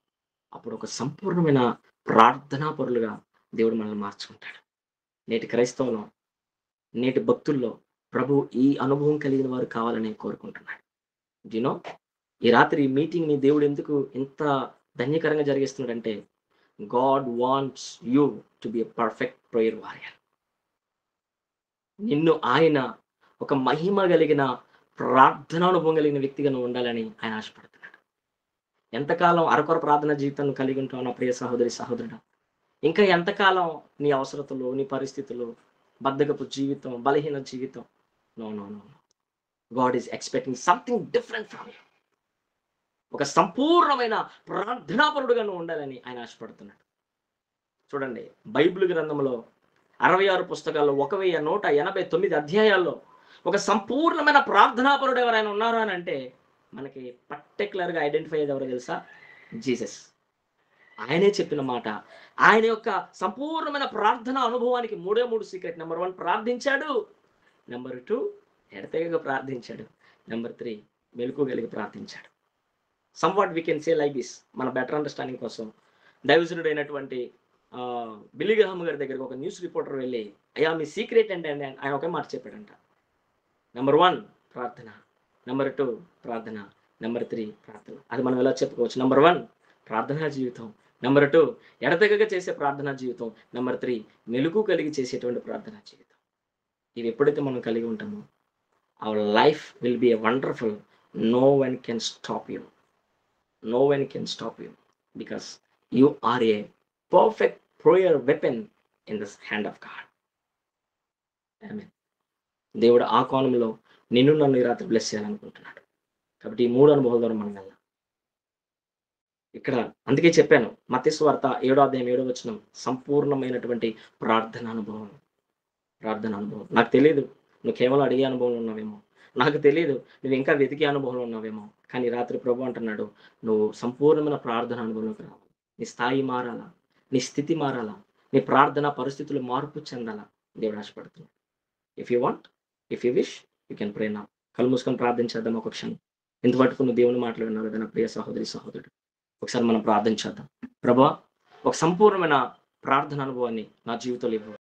[SPEAKER 1] అప్పుడు ఒక సంపూర్ణమైన ప్రార్థనా పరులుగా దేవుడు మనల్ని మార్చుకుంటాడు. నేటి క్రైస్తవులో, నేటి భక్తుల్లో ప్రభు ఈ అనుభవం కలిగిన వారు కావాలని కోరుకుంటున్నాడు. యూనో, ఈ రాత్రి ఈ మీటింగ్ని దేవుడు ఎందుకు ఇంత ధన్యకరంగా జరిగిస్తున్నాడంటే, God wants you to be a perfect prayer warrior. నిన్ను ఆయన ఒక మహిమ కలిగిన ప్రార్థనానుభవం కలిగిన వ్యక్తిగా నువ్వు ఉండాలని ఆయన ఆశపడుతున్నాడు. ఎంతకాలం అరకొర ప్రార్థన జీవితాన్ని కలిగి ఉంటావు నా ప్రియ సహోదరి, సహోదరుడు? ఇంకా ఎంతకాలం నీ అవసరతలు, నీ పరిస్థితులు, బద్ధకపు జీవితం, బలహీన జీవితం? No no no. God is expecting something different from you. ఒక సంపూర్ణమైన ప్రార్థనాపరుడుగా నువ్వు ఉండాలని ఆయన ఆశపడుతున్నాడు. చూడండి, బైబిల్ గ్రంథంలో 66 పుస్తకాల్లో 1189 అధ్యాయాల్లో ఒక సంపూర్ణమైన ప్రార్థనాపరుడు ఎవరైనా ఉన్నారు అని అంటే మనకి పర్టికులర్గా ఐడెంటిఫై అయ్యేది ఎవరో తెలుసా? జీసస్. ఆయనే చెప్పిన మాట. ఆయన యొక్క సంపూర్ణమైన ప్రార్థన అనుభవానికి 3 సీక్రెట్. నెంబర్ 1 ప్రార్థించాడు, నెంబర్ 2 ఎడతెగక ప్రార్థించాడు, నెంబర్ 3 మెలకువగలిగి ప్రార్థించాడు. Somewhat we can say like this, మన బెటర్ అండర్స్టాండింగ్ కోసం దైవజనుడు అయినటువంటి బిల్లీ గ్రహాం గారి దగ్గరకు ఒక న్యూస్ రిపోర్టర్ వెళ్ళి, అయ్యా మీ సీక్రెట్ అంటే ఆయన ఒకే మాట చెప్పాడంట. నెంబర్ 1 ప్రార్థన, నెంబర్ 2 ప్రార్థన, నెంబర్ 3 ప్రార్థన. అది మనం ఎలా చెప్పుకోవచ్చు? నెంబర్ 1 ప్రార్థనా జీవితం, నెంబర్ 2 ఎడతెగక చేసే ప్రార్థనా జీవితం, నెంబర్ 3 మెలకు కలిగి చేసేటువంటి ప్రార్థనా జీవితం. ఇవి ఎప్పుడైతే మనం కలిగి ఉంటామో our life will be a wonderful. No one can stop you. No one can stop you because you are a perfect prayer weapon in the hand of God. Amen. దేవుడు ఆ కోణంలో నిన్ను నన్ను ఈ రాత్రి బ్లెస్ చేయాలనుకుంటున్నాడు. కాబట్టి ఈ 3 అనుభవాల ద్వారా మనం వెళ్దాం. ఇక్కడ అందుకే చెప్పాను, మత్తయి సువార్త 7వ అధ్యాయం 7వ వచనం సంపూర్ణమైనటువంటి ప్రార్థన అనుభవం. ప్రార్థన అనుభవం. నాకు తెలియదు నువ్వు కేవలం అడిగే అనుభవంలో ఉన్నావేమో, నాకు తెలియదు నువ్వు ఇంకా వెతికే అనుభవంలో ఉన్నావేమో, కానీ రాత్రి ప్రభు అంటున్నాడు, నువ్వు సంపూర్ణమైన ప్రార్థన అనుభవంలోకి రావాలి. నీ స్థాయి మారాలా, నీ స్థితి మారాలా, నీ ప్రార్థన పరిస్థితులు మార్పు చెందాలా దేవుడు ఆశపడుతున్నాడు. If you want, if you wish, you can pray now. కళ్ళు మూసుకొని ప్రార్థించేద్దాం ఒక క్షణం. ఇంతవరకు నువ్వు దేవుని మాట్లాడినావు కదా నా ప్రియ సహోదరి సహోదరుడు. ఒకసారి మనం ప్రార్థించేద్దాం. ప్రభువా, ఒక సంపూర్ణమైన ప్రార్థన అనుభవాన్ని నా జీవితంలో ఇవ్వు.